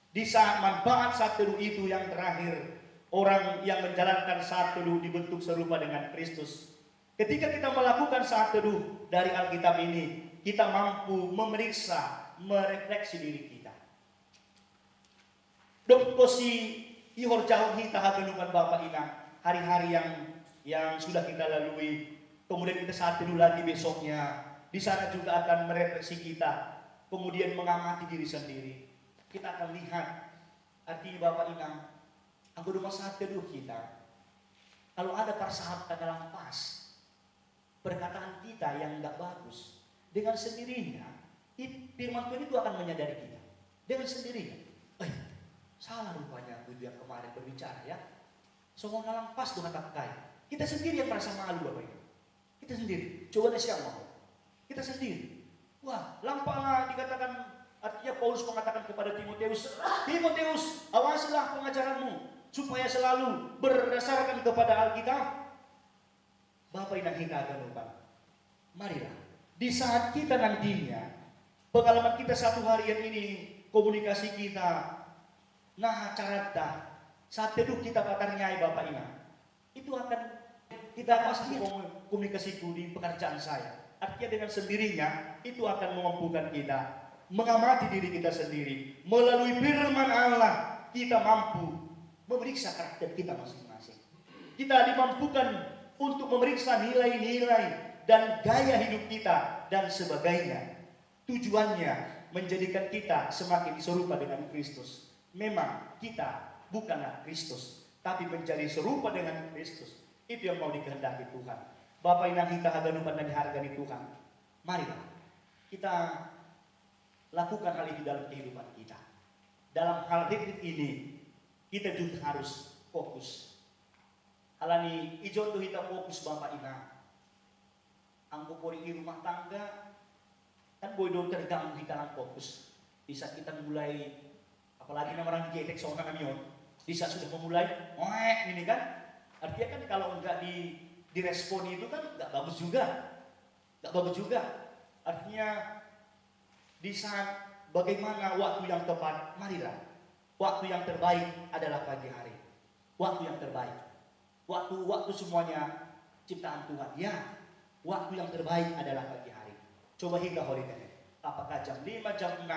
Di saat manfaat saat teduh itu yang terakhir, orang yang menjalankan saat teduh dibentuk serupa dengan Kristus. Ketika kita melakukan saat teduh dari Alkitab ini, kita mampu memeriksa, merefleksi diri kita. Dok kosi ihor jauh kita haganukan Bapak Ina, hari-hari yang sudah kita lalui, kemudian kita saat teduh lagi besoknya, di sana juga akan merefleksi kita, kemudian mengamati diri sendiri. Kita akan lihat, artinya Bapak Ina, aku rumah saat teduh kita, kalau ada persahabatan dalam pas, perkataan kita yang enggak bagus, dengan sendirinya firman Tuhan itu akan menyadari kita. Dengan sendirinya, salah rupanya aku yang kemarin berbicara ya. Semua dalam pas tuh kata kai. Kita sendiri yang merasa malu Bapak Ibu. Kita sendiri. Coba deh siapa mau. Kita sendiri. Wah, lampanglah dikatakan, artinya Paulus mengatakan kepada Timotius, Timotius, awasilah pengajaranmu supaya selalu berdasarkan kepada Alkitab. Bapak Ibu kita akan lupa. Marilah, di saat kita nantinya, pengalaman kita satu harian ini, komunikasi kita, nah carata, saat teduh kita patarnyai Bapak Ibu, itu akan kita pasti komunikasiku di pekerjaan saya. Artinya dengan sendirinya, itu akan memampukan kita mengamati diri kita sendiri. Melalui firman Allah, kita mampu memeriksa karakter kita masing-masing. Kita dimampukan untuk memeriksa nilai-nilai dan gaya hidup kita dan sebagainya. Tujuannya menjadikan kita semakin serupa dengan Kristus. Memang kita bukanlah Kristus, tapi menjadi serupa dengan Kristus. Itu yang mau dikehendaki Tuhan. Bapak Ibu kita haganupan dan dihargai Tuhan. Marilah kita lakukan hal itu dalam kehidupan kita. Dalam hal ini kita juga harus fokus. Alani ijon tuh kita fokus Bapak Ina. Angko pori di rumah tangga kan boy terganggu kita dalam fokus. Bisa kita mulai, apalagi nama orang getek seorang kamion, bisa sudah memulai, ini kan. Artinya kan kalau enggak direspon itu kan enggak bagus juga. Enggak bagus juga. Artinya di saat bagaimana waktu yang tepat, marilah. Waktu yang terbaik adalah pagi hari. Waktu yang terbaik. Waktu semuanya ciptaan Tuhan. Ya, waktu yang terbaik adalah pagi hari. Coba hingga holiday. Apakah jam 5, jam 6,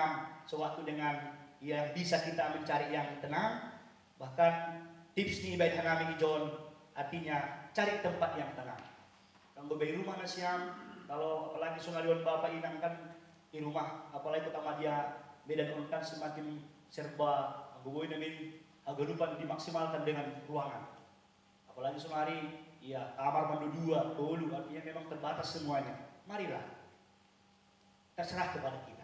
sewaktu dengan yang bisa kita mencari yang tenang. Bahkan tips nih baik hanami John, artinya cari tempat yang tenang. Kalau di rumah nasiam, kalau apalagi sunalion Bapak Inang kan di rumah, apalagi pertama dia medan on kan semakin serba gue namin agak lupa dimaksimalkan dengan ruangan. Apalagi sehari, ya kamar mandi 2, dulu artinya memang terbatas semuanya. Marilah, terserah kepada kita.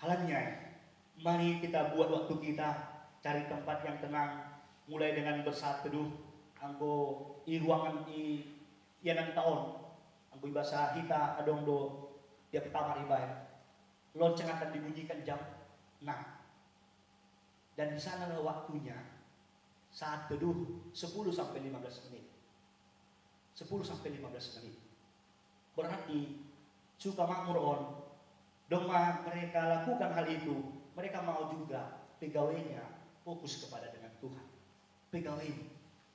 Halannya, mari kita buat waktu kita, cari tempat yang tenang, mulai dengan bersaat teduh, anggo i ruangan i yanan tahun, anggo bahasa hita adong do tiap kamar ibadah. Lonceng akan dibunyikan jam 6. Dan di sana waktunya saat teduh 10 sampai 15 menit. 10 sampai 15 menit. Berarti suka makmur on, doma mereka lakukan hal itu, mereka mau juga pegawainya fokus kepada dengan Tuhan. Pegawai,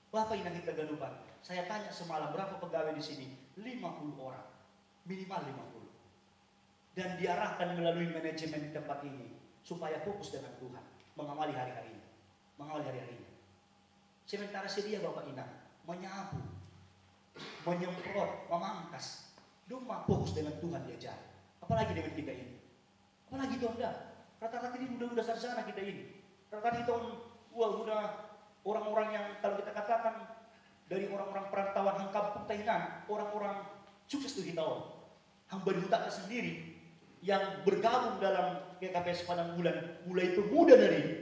Bapak Inang kita galupan. Saya tanya semalam berapa pegawai di sini? 50 orang, minimal 50. Dan diarahkan melalui manajemen di tempat ini supaya fokus dengan Tuhan, mengawali hari-harinya, mengawali hari-harinya. Sementara sedia Bapak Inang menyapu, menyemprot, memangkas, doma fokus dengan Tuhan diajar. Apalagi dengan kita ini, apalagi Donda. Rata-rata ini udah sarjana kita ini. Rata-rata itu udah orang-orang yang kalau kita katakan dari orang-orang perantauan hang kampung Tainan, orang-orang sukses tuh kita hamba diutak sendiri yang bergabung dalam GKPS Padang Bulan mulai pemuda dari ini.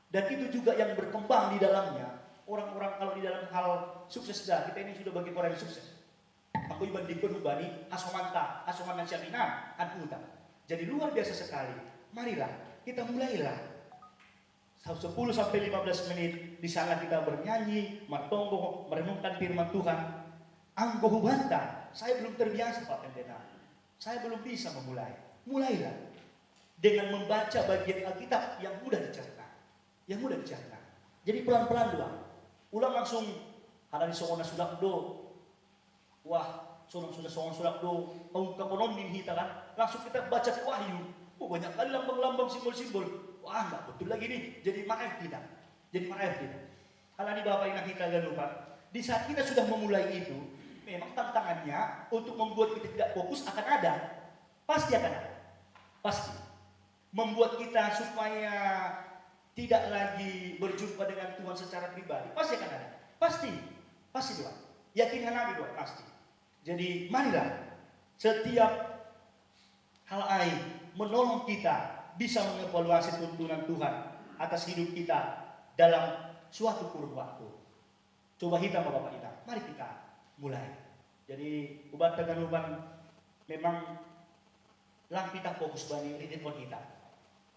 Dan itu juga yang berkembang di dalamnya. Orang-orang kalau di dalam hal sukses dah, kita ini sudah bagi orang yang sukses. Aku ibandingkan ubani asomanta, asoman syaminan, anhuta. Jadi luar biasa sekali. Marilah kita mulailah 10 sampai 15 menit di sana kita bernyanyi, martonggo, merenungkan firman Tuhan. Anggo hubanta, saya belum terbiasa Pak Pendeta. Saya belum bisa memulai. Mulailah dengan membaca bagian Alkitab yang mudah dicerna. Yang mudah dicerna. Jadi pelan-pelan doang. Ulang langsung ada di songona sudah do. Wah, sudah do pengungkap ekonomi kita kan. Langsung kita baca Wahyu. Oh, banyak kali lambang-lambang simbol-simbol. Wah, enggak betul lagi nih. Jadi marah kita. Jadi marah kita. Kalau di Bapak yang kita gak lupa. Di saat kita sudah memulai itu, memang tantangannya untuk membuat kita tidak fokus akan ada. Pasti akan ada. Pasti. Membuat kita supaya tidak lagi berjumpa dengan Tuhan secara pribadi. Pasti akan ada. Pasti. Pasti Tuhan. Yakinkan Nabi Tuhan. Pasti. Jadi marilah setiap hal menolong kita bisa mengevaluasi tuntunan Tuhan atas hidup kita dalam suatu kurun waktu. Coba kita Bapak kita, mari kita mulai. Jadi ubat dengan uban memang lang kita fokus bani ridikon kita.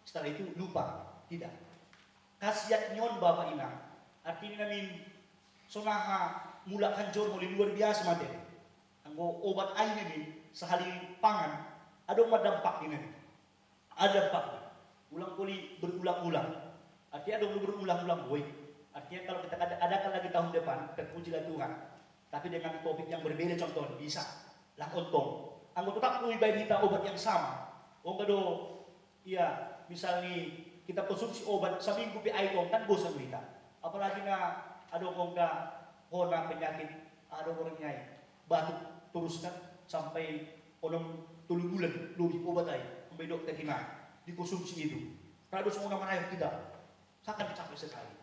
Setelah itu lupa, tidak. Khasiat nyon Bapak ina, artinya namin sonaha mulakan jor mulai luar biasa mate. Anggo obat air ini sehari pangan, ada dampak ini. Ada dampak. Ulang kali berulang-ulang. Artinya ada berulang-ulang boy. Artinya kalau kita adakan lagi tahun depan, terpujilah Tuhan. Tapi dengan topik yang berbeda contohnya bisa. Lah untung. Anggo tetap kui bayi kita obat yang sama. Ongga do, iya, misalnya kita konsumsi obat seminggu pi aibong kan bosan kita. Apalagi na ada ongga hona penyakit, ada orang nyai batuk terus kan sampai orang 3 bulan lebih obat air. Sampai dokter hina dikonsumsi itu. Kalau semua nama ayah tidak, sangat capek sekali.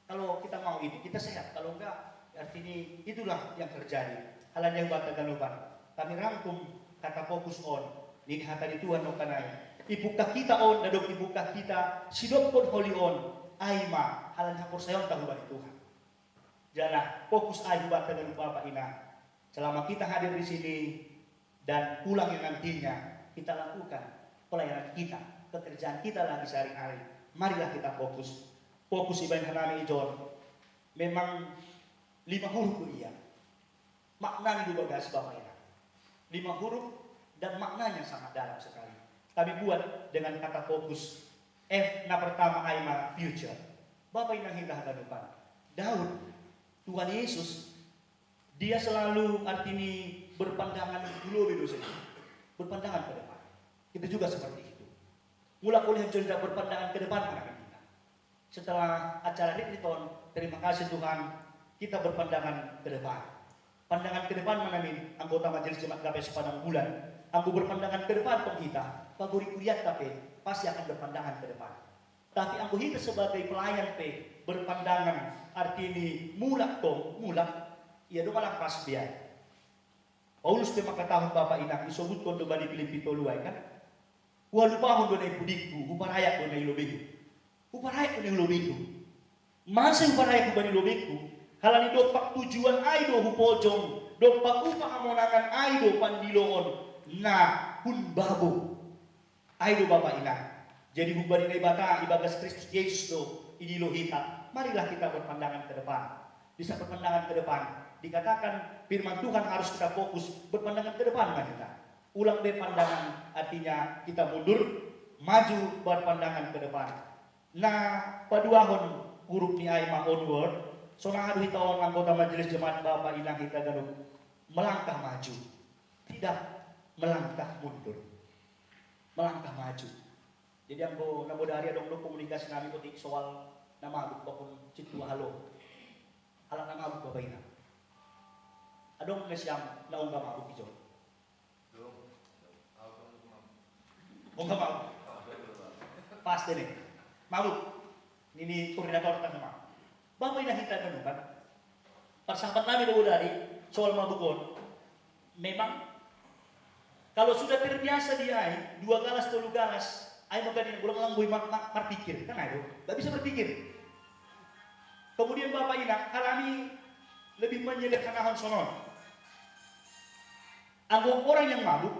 Kalau kita mau itu, kita sehat. Kalau enggak, artinya itulah yang terjadi. Hal yang batakan lupa. Kami rangkum kata fokus on. Ini hata di Tuhan nokanay. Ibuka kita on, dadok ibuka kita. Sidok pun holy on. Aima, hal yang hapur sayon tahu bagi Tuhan. Jangan fokus ayu batakan lupa apa ina. Selama kita hadir di sini dan pulang yang nantinya, kita lakukan pelayanan kita, pekerjaan kita lagi sehari-hari. Marilah kita fokus. Fokus ibadah hanami ijon. Memang 5 huruf itu iya. Maknanya juga guys Bapak Ina. 5 huruf dan maknanya sangat dalam sekali. Kami buat dengan kata fokus. F na pertama aima future. Bapak Ina hingga hingga depan. Daud, Tuhan Yesus, dia selalu artinya berpandangan dulu begitu saja. Berpandangan ke depan. Kita juga seperti itu. Mula kuliah juga berpandangan ke depan anak kita. Setelah acara Ridriton, terima kasih Tuhan, kita berpandangan ke depan. Pandangan ke depan manamin anggota majelis jemaat KP sepanjang bulan. Aku berpandangan ke depan pun kita, paguri kuliah KP pasti akan berpandangan ke depan. Tapi aku kita sebagai pelayan P berpandangan artinya mulak tong, mulak, ia do malah pas biaya. Paulus pemakatahun Bapak Inak disebut kondo bani Filipi toluai kan. Walupahon do na ipudikku, uparayak do na ilobiku. Uparayak do na ilobiku. Masa uparayak do bani ilobiku, halani dopak tujuan ay do hupojong, dopak upah amonangan ay do pandiloon na hunbabo. Ay do Bapak Inak. Jadi hubari na ibagas Kristus Yesus do idilohita. Marilah kita berpandangan ke depan. Bisa berpandangan ke depan. Dikatakan firman Tuhan harus kita fokus berpandangan ke depan kan kita. Ulang deh pandangan artinya kita mundur, maju berpandangan ke depan. Nah, paduahon huruf ni aima onward, sonang aduh tahun anggota majelis jemaat Bapak Inang kita ganung melangkah maju, tidak melangkah mundur, melangkah maju. Jadi anggo nabo dari adong komunikasi nabi kotik soal nama abuk bakun citu halo, halang nama abuk Bapak Inang. Adong nesyam naong gak mabuk ijo. Oh gak mabuk. Pasti nih. Mabuk. Ini koordinator kan sama. Bapak ini kita kan kan. Persahabat kami dulu dari soal mabukon. Memang kalau sudah terbiasa dia 2 galas 3 galas, ay magaling ulang boy berpikir kan ayo. Gak bisa berpikir. Kemudian Bapak Inak kalami lebih menyederhanakan ahon sonon. Anggo orang yang mabuk,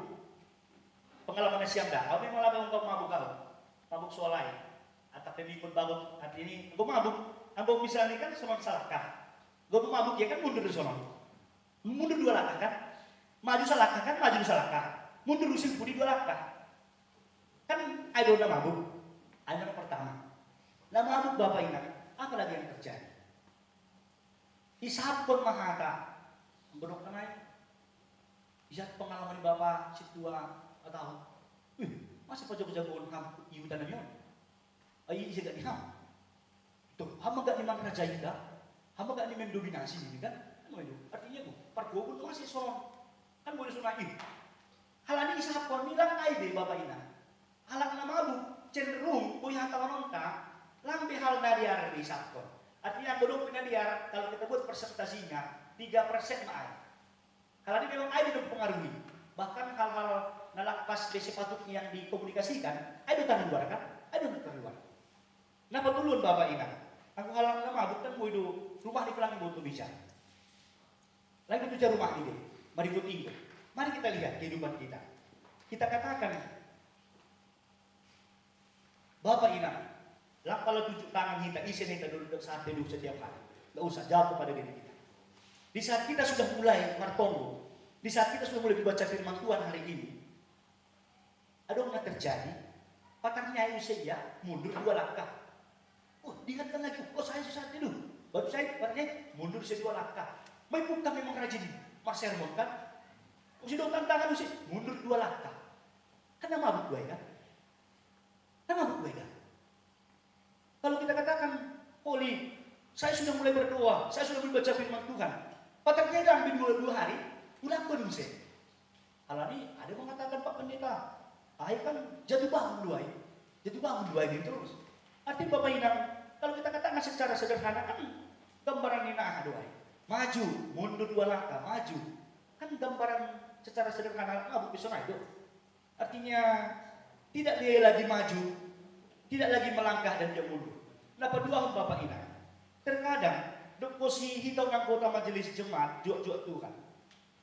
pengalaman siang dah, kau memang lakukan untuk mabuk kau, mabuk soal lain, atau pemikut mabuk hati ini, anggo mabuk, anggo misalnya kan sama salahkah, anggo mabuk ya kan mundur sonon, mundur 2 langkah kan, maju salahkah kan, maju salahkah, mundur usil budi 2 langkah, kan ada udah mabuk, ada yang pertama, nah mabuk Bapak ingat, apa lagi yang terjadi? Isap pun mahata, berok naik. Lihat pengalaman Bapak situa atau masih jago-jagoan ham iu tanamion. Ai isa gak diham. Tuh, hama gak niman raja ida, hama gak niman dominasi ini kan? Ano itu? Artinya pargobon masih sono. Kan boleh sunai. Halani isa hapon nilang ay de Bapak ina. Halang na mabu cenderung boy hatawan onta lang behal na diar di sakon. Artinya godong pinadiar kalau kita buat persentasinya 3% maay. Hal ini memang ada mempengaruhi. Bahkan hal-hal nalakpas di sepatutnya yang dikomunikasikan, ada tanah luar kan? Ada tanah luar. Nah petulun Bapak Ina, aku halang nama bukan mau itu rumah di pelang butuh bisa. Lagi itu rumah ini, mari kita tinggal. Mari kita lihat kehidupan kita. Kita katakan, Bapak Ina, lah kalau tunjuk tangan kita, isi kita duduk saat duduk setiap hari. Tidak usah jawab kepada diri kita. Di saat kita sudah mulai martongo, di saat kita sudah mulai membaca firman Tuhan hari ini, ada yang terjadi, pakarnya itu saja mundur 2 langkah. Diingatkan lagi, saya susah tidur. Baru saya pakarnya mundur 2 langkah. May bukan memang rajin, Mas Sermon kan? Sudah tantangan sih, mundur 2 langkah. Kan mabuk gue kan? Kan mabuk gue kan? Kalau kita katakan, Poli, saya sudah mulai berdoa, saya sudah mulai baca firman Tuhan. Pakarnya kan ambil 2 hari, ulang belum sih. Alani ada yang mengatakan Pak Pendeta, kan jatuh bangun 2 ini terus. Artinya Bapak Inang, kalau kita katakan secara sederhana kan gambaran Nina 2. Maju, mundur 2 langkah, maju. Kan gambaran secara sederhana mabuk bisa itu. Artinya tidak dia lagi maju, tidak lagi melangkah dan dia mundur. Nah, kedua Bapak Inang, terkadang posisi kita anggota majelis jemaat juak-juak Tuhan.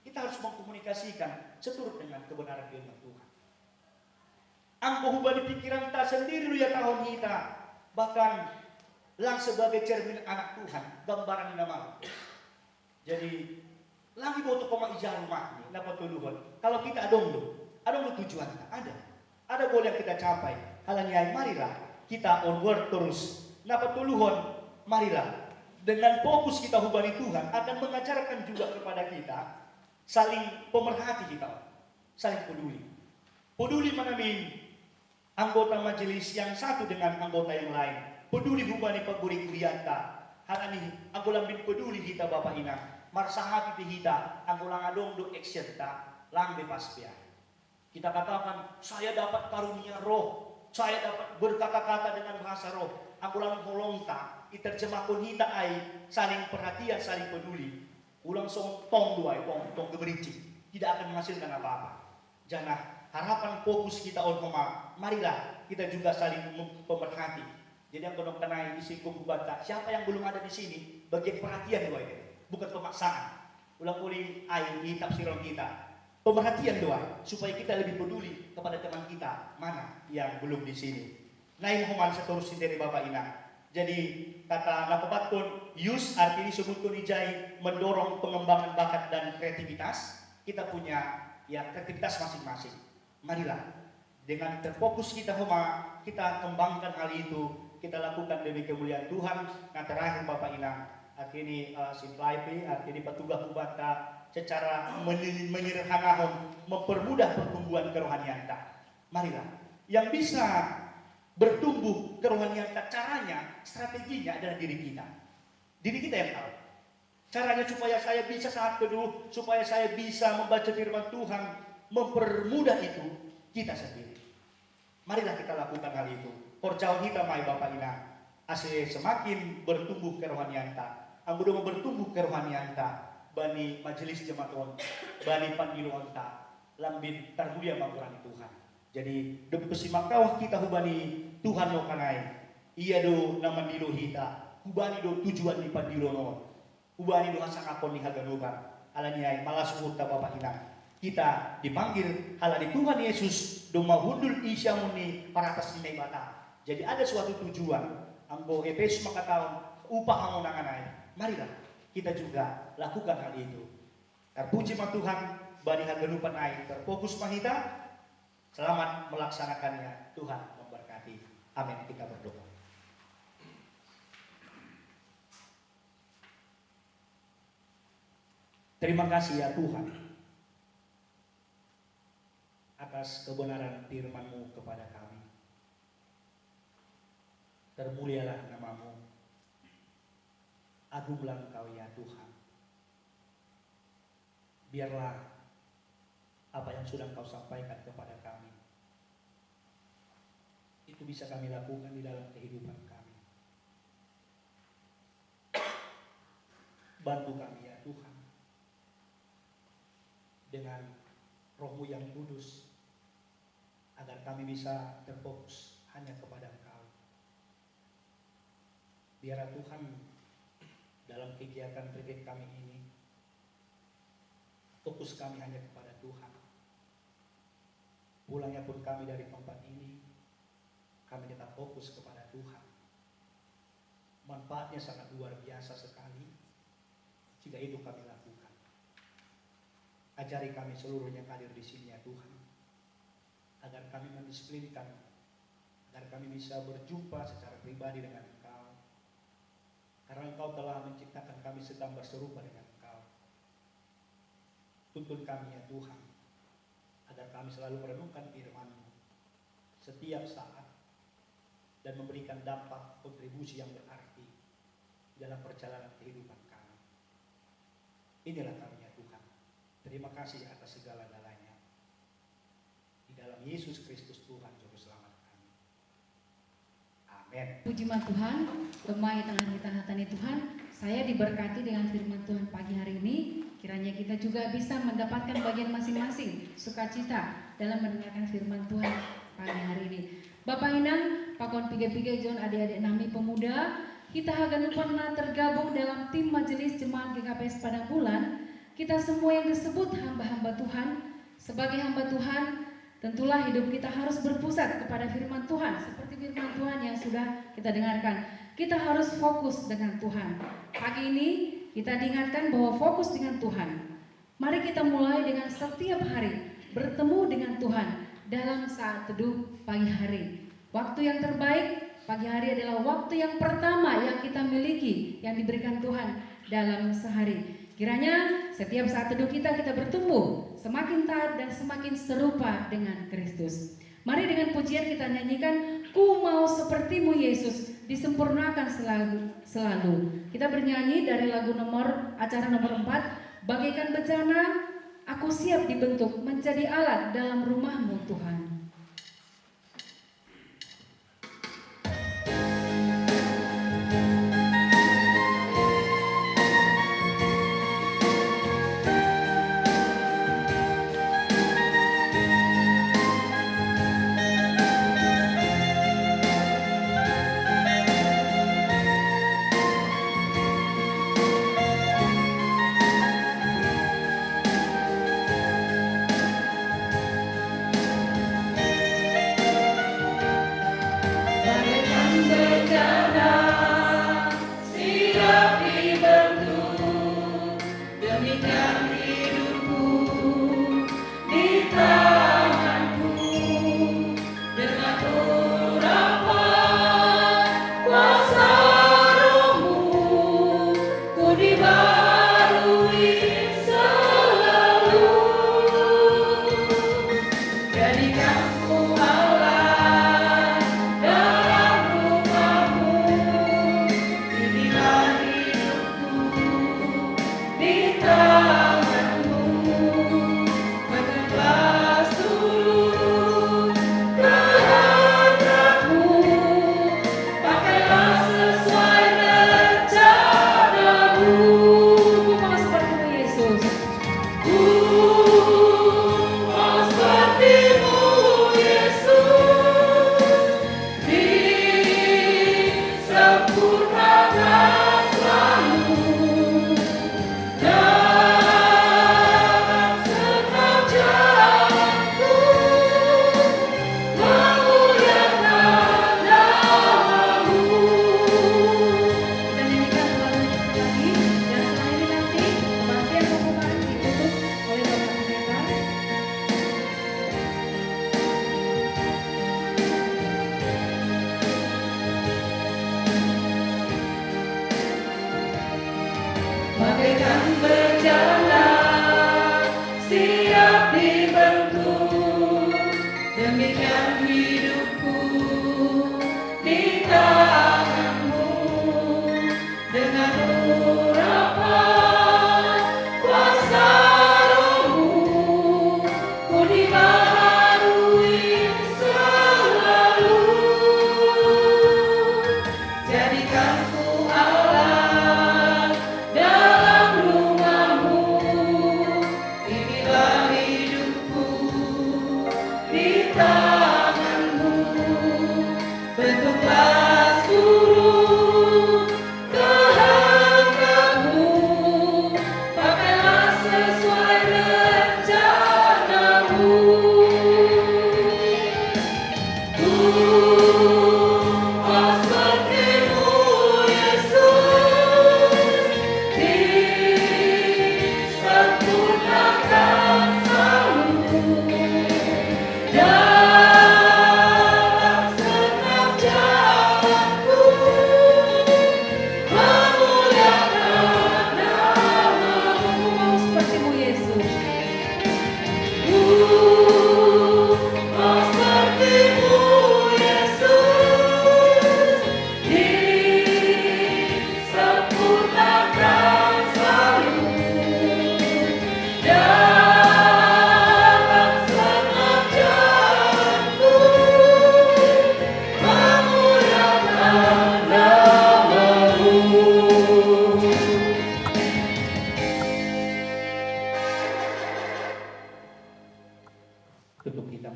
Kita harus mengkomunikasikan seturut dengan kebenaran firman Tuhan. Angko hubali pikiran tak sendiri ya tahun kita. Bahkan lang sebagai cermin anak Tuhan, gambaran nama. Jadi lagi boto koma ijah rumah ini, dapat tuduhan. Kalau kita ada tujuan ada goal yang kita capai. Halanya marilah kita onward terus. Dapat tuduhan, marilah dengan fokus kita hubungi Tuhan akan mengajarkan juga kepada kita saling pemerhati kita, saling peduli. Peduli menemani anggota majelis yang satu dengan anggota yang lain. Peduli hubungi paguri kulianta. Hal ini aku lambin peduli kita Bapak Ina. Marsahati kita, aku lang adong do action ta, lang bebas biar. Kita katakan, saya dapat karunia roh, saya dapat berkata-kata dengan bahasa roh. Aku lang holong ta, iterjemahkan kita ay saling perhatian, saling peduli. Ulang song tong keberici, tidak akan menghasilkan apa-apa. Jangan harapan fokus kita on homa, marilah kita juga saling pemerhati. Jadi yang gonong kenai isi kumbata, siapa yang belum ada di sini, bagian perhatian doa itu. Bukan pemaksaan. Ulang uli di tafsiran kita. Pemerhatian doa supaya kita lebih peduli kepada teman kita mana yang belum di sini. Naik human seterusnya dari Bapak Ina. Jadi kata nakopatkon use artinya disebutkan ijai mendorong pengembangan bakat dan kreativitas. Kita punya ya kreativitas masing-masing. Marilah dengan terfokus kita homa kita kembangkan hal itu. Kita lakukan demi kemuliaan Tuhan. Nah terakhir Bapak Ina. Akhirnya simplifi, akhirnya petugas kubata secara menyederhanakan, mempermudah pertumbuhan kerohanian tak. Marilah, yang bisa bertumbuh kerohanian tak caranya, strateginya adalah diri kita. Diri kita yang tahu. Caranya supaya saya bisa saat teduh, supaya saya bisa membaca firman Tuhan, mempermudah itu kita sendiri. Marilah kita lakukan hal itu. Porjauh kita, mai Bapak Ina, semakin bertumbuh kerohanian tak. Anggudo bertumbuh kerohanian ta, bani majelis jemaat bani pandiluan ta, lambin termulia mangurani Tuhan. Jadi demi pesimakawah kita hubani Tuhan no kanai, iya do nama dilo hita, hubani do tujuan di pandilono, hubani do hasangapon ni haganuban, alaniai malas urta Bapak Ina. Kita dipanggil halani Tuhan Yesus do mahundul isyamuni para atas nilai bata. Jadi ada suatu tujuan. Anggo Efesus makataon upah hangonanganai. Marilah kita juga lakukan hal itu. Terpuji ma Tuhan, bani haganupan ai terfokus mahita. Selamat melaksanakannya. Tuhan memberkati. Amin. Kita berdoa. Terima kasih ya Tuhan. atas kebenaran firman-Mu kepada kami. Termulialah nama-Mu. Agunglah Engkau ya Tuhan. Biarlah apa yang sudah Engkau sampaikan kepada kami itu bisa kami lakukan di dalam kehidupan kami. Bantu kami ya Tuhan dengan Roh-Mu yang kudus agar kami bisa terfokus hanya kepada Engkau. Biar Tuhan dalam kegiatan retreat kami ini fokus kami hanya kepada Tuhan. Pulangnya pun kami dari tempat ini, kami tetap fokus kepada Tuhan. Manfaatnya sangat luar biasa sekali jika itu kami lakukan. Ajari kami seluruhnya hadir di sini ya Tuhan, agar kami mendisiplinkan, agar kami bisa berjumpa secara pribadi dengan Engkau. Karena Engkau telah menciptakan kami sedang berserupa dengan Engkau. Tuntun kami ya Tuhan, agar kami selalu merenungkan firman-Mu setiap saat dan memberikan dampak kontribusi yang berarti dalam perjalanan kehidupan kami. Inilah kami ya Tuhan. Terima kasih atas segala-galanya. Di dalam Yesus Kristus Tuhan Juru Selamat kami. Amin. Puji Tuhan, lemah di tengah kita hatani Tuhan. Saya diberkati dengan firman Tuhan pagi hari ini. Kiranya kita juga bisa mendapatkan bagian masing-masing sukacita dalam mendengarkan firman Tuhan pagi hari ini. Bapak Inang, Pakon Pige-Pige John, adik-adik Nami Pemuda, kita akan pernah tergabung dalam tim Majelis Jemaat GKPS Padang Bulan. Kita semua yang disebut hamba-hamba Tuhan, sebagai hamba Tuhan, tentulah hidup kita harus berpusat kepada firman Tuhan. Seperti firman Tuhan yang sudah kita dengarkan, kita harus fokus dengan Tuhan. Pagi ini kita diingatkan bahwa fokus dengan Tuhan. Mari kita mulai dengan setiap hari bertemu dengan Tuhan dalam saat teduh pagi hari. Waktu yang terbaik pagi hari adalah waktu yang pertama yang kita miliki, yang diberikan Tuhan dalam sehari. Kiranya setiap saat teduh kita bertumbuh semakin taat dan semakin serupa dengan Kristus. Mari dengan pujian kita nyanyikan Ku Mau Sepertimu Yesus, disempurnakan selalu. Kita bernyanyi dari lagu acara nomor 4, Bagaikan bejana, aku siap dibentuk menjadi alat dalam rumah-Mu Tuhan. Sempurnakan selalu.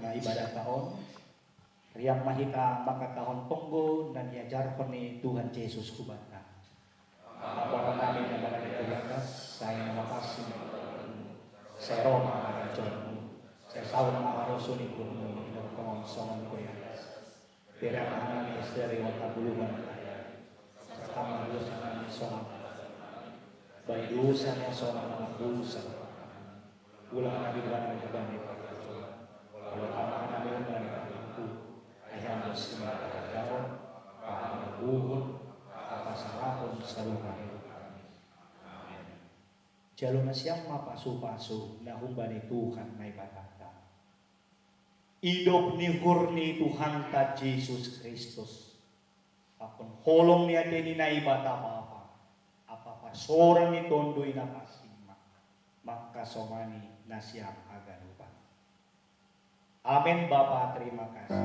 na ibadah taon. Riang mahita maka tahun tunggu dan iajarkan ni Tuhan Yesus kubata. Bapa kami yang berada di atas, saya makasih. Saya Roma akan jodohmu. Saya tahu nama Rasul itu menurut pengongsongan ku ya. Tidak kami istri waktu buluan. Serta manusia kami songan. Baik dosanya songan anak dosa. Ulang nabi Tuhan yang kebani. Kalau anak nabi Tuhan yang kebani. Ayah muslim katakan. Pak Buhun. Apa salahun selalu kami. Jalur nasyang mapasu-pasu na humbani Tuhan na ibatata. Hidup ni hurni Tuhan ta Yesus Kristus. Apun holong niya din na ibata apa. Apa pasoran ni tondoy na pasima. Makasomani na siyang aganupan. Amen Bapa, terima kasih.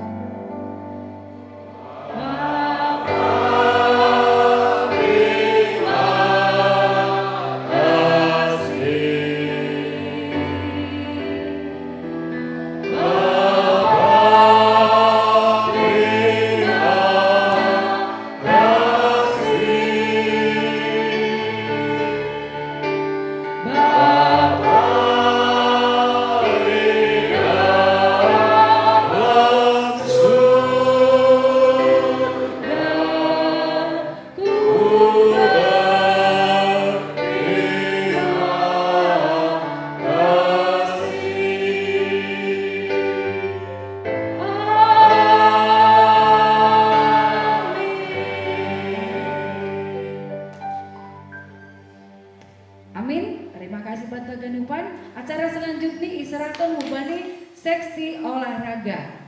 Amin. Terima kasih buat keganupan. Acara selanjutnya iserakan hubani seksi olahraga.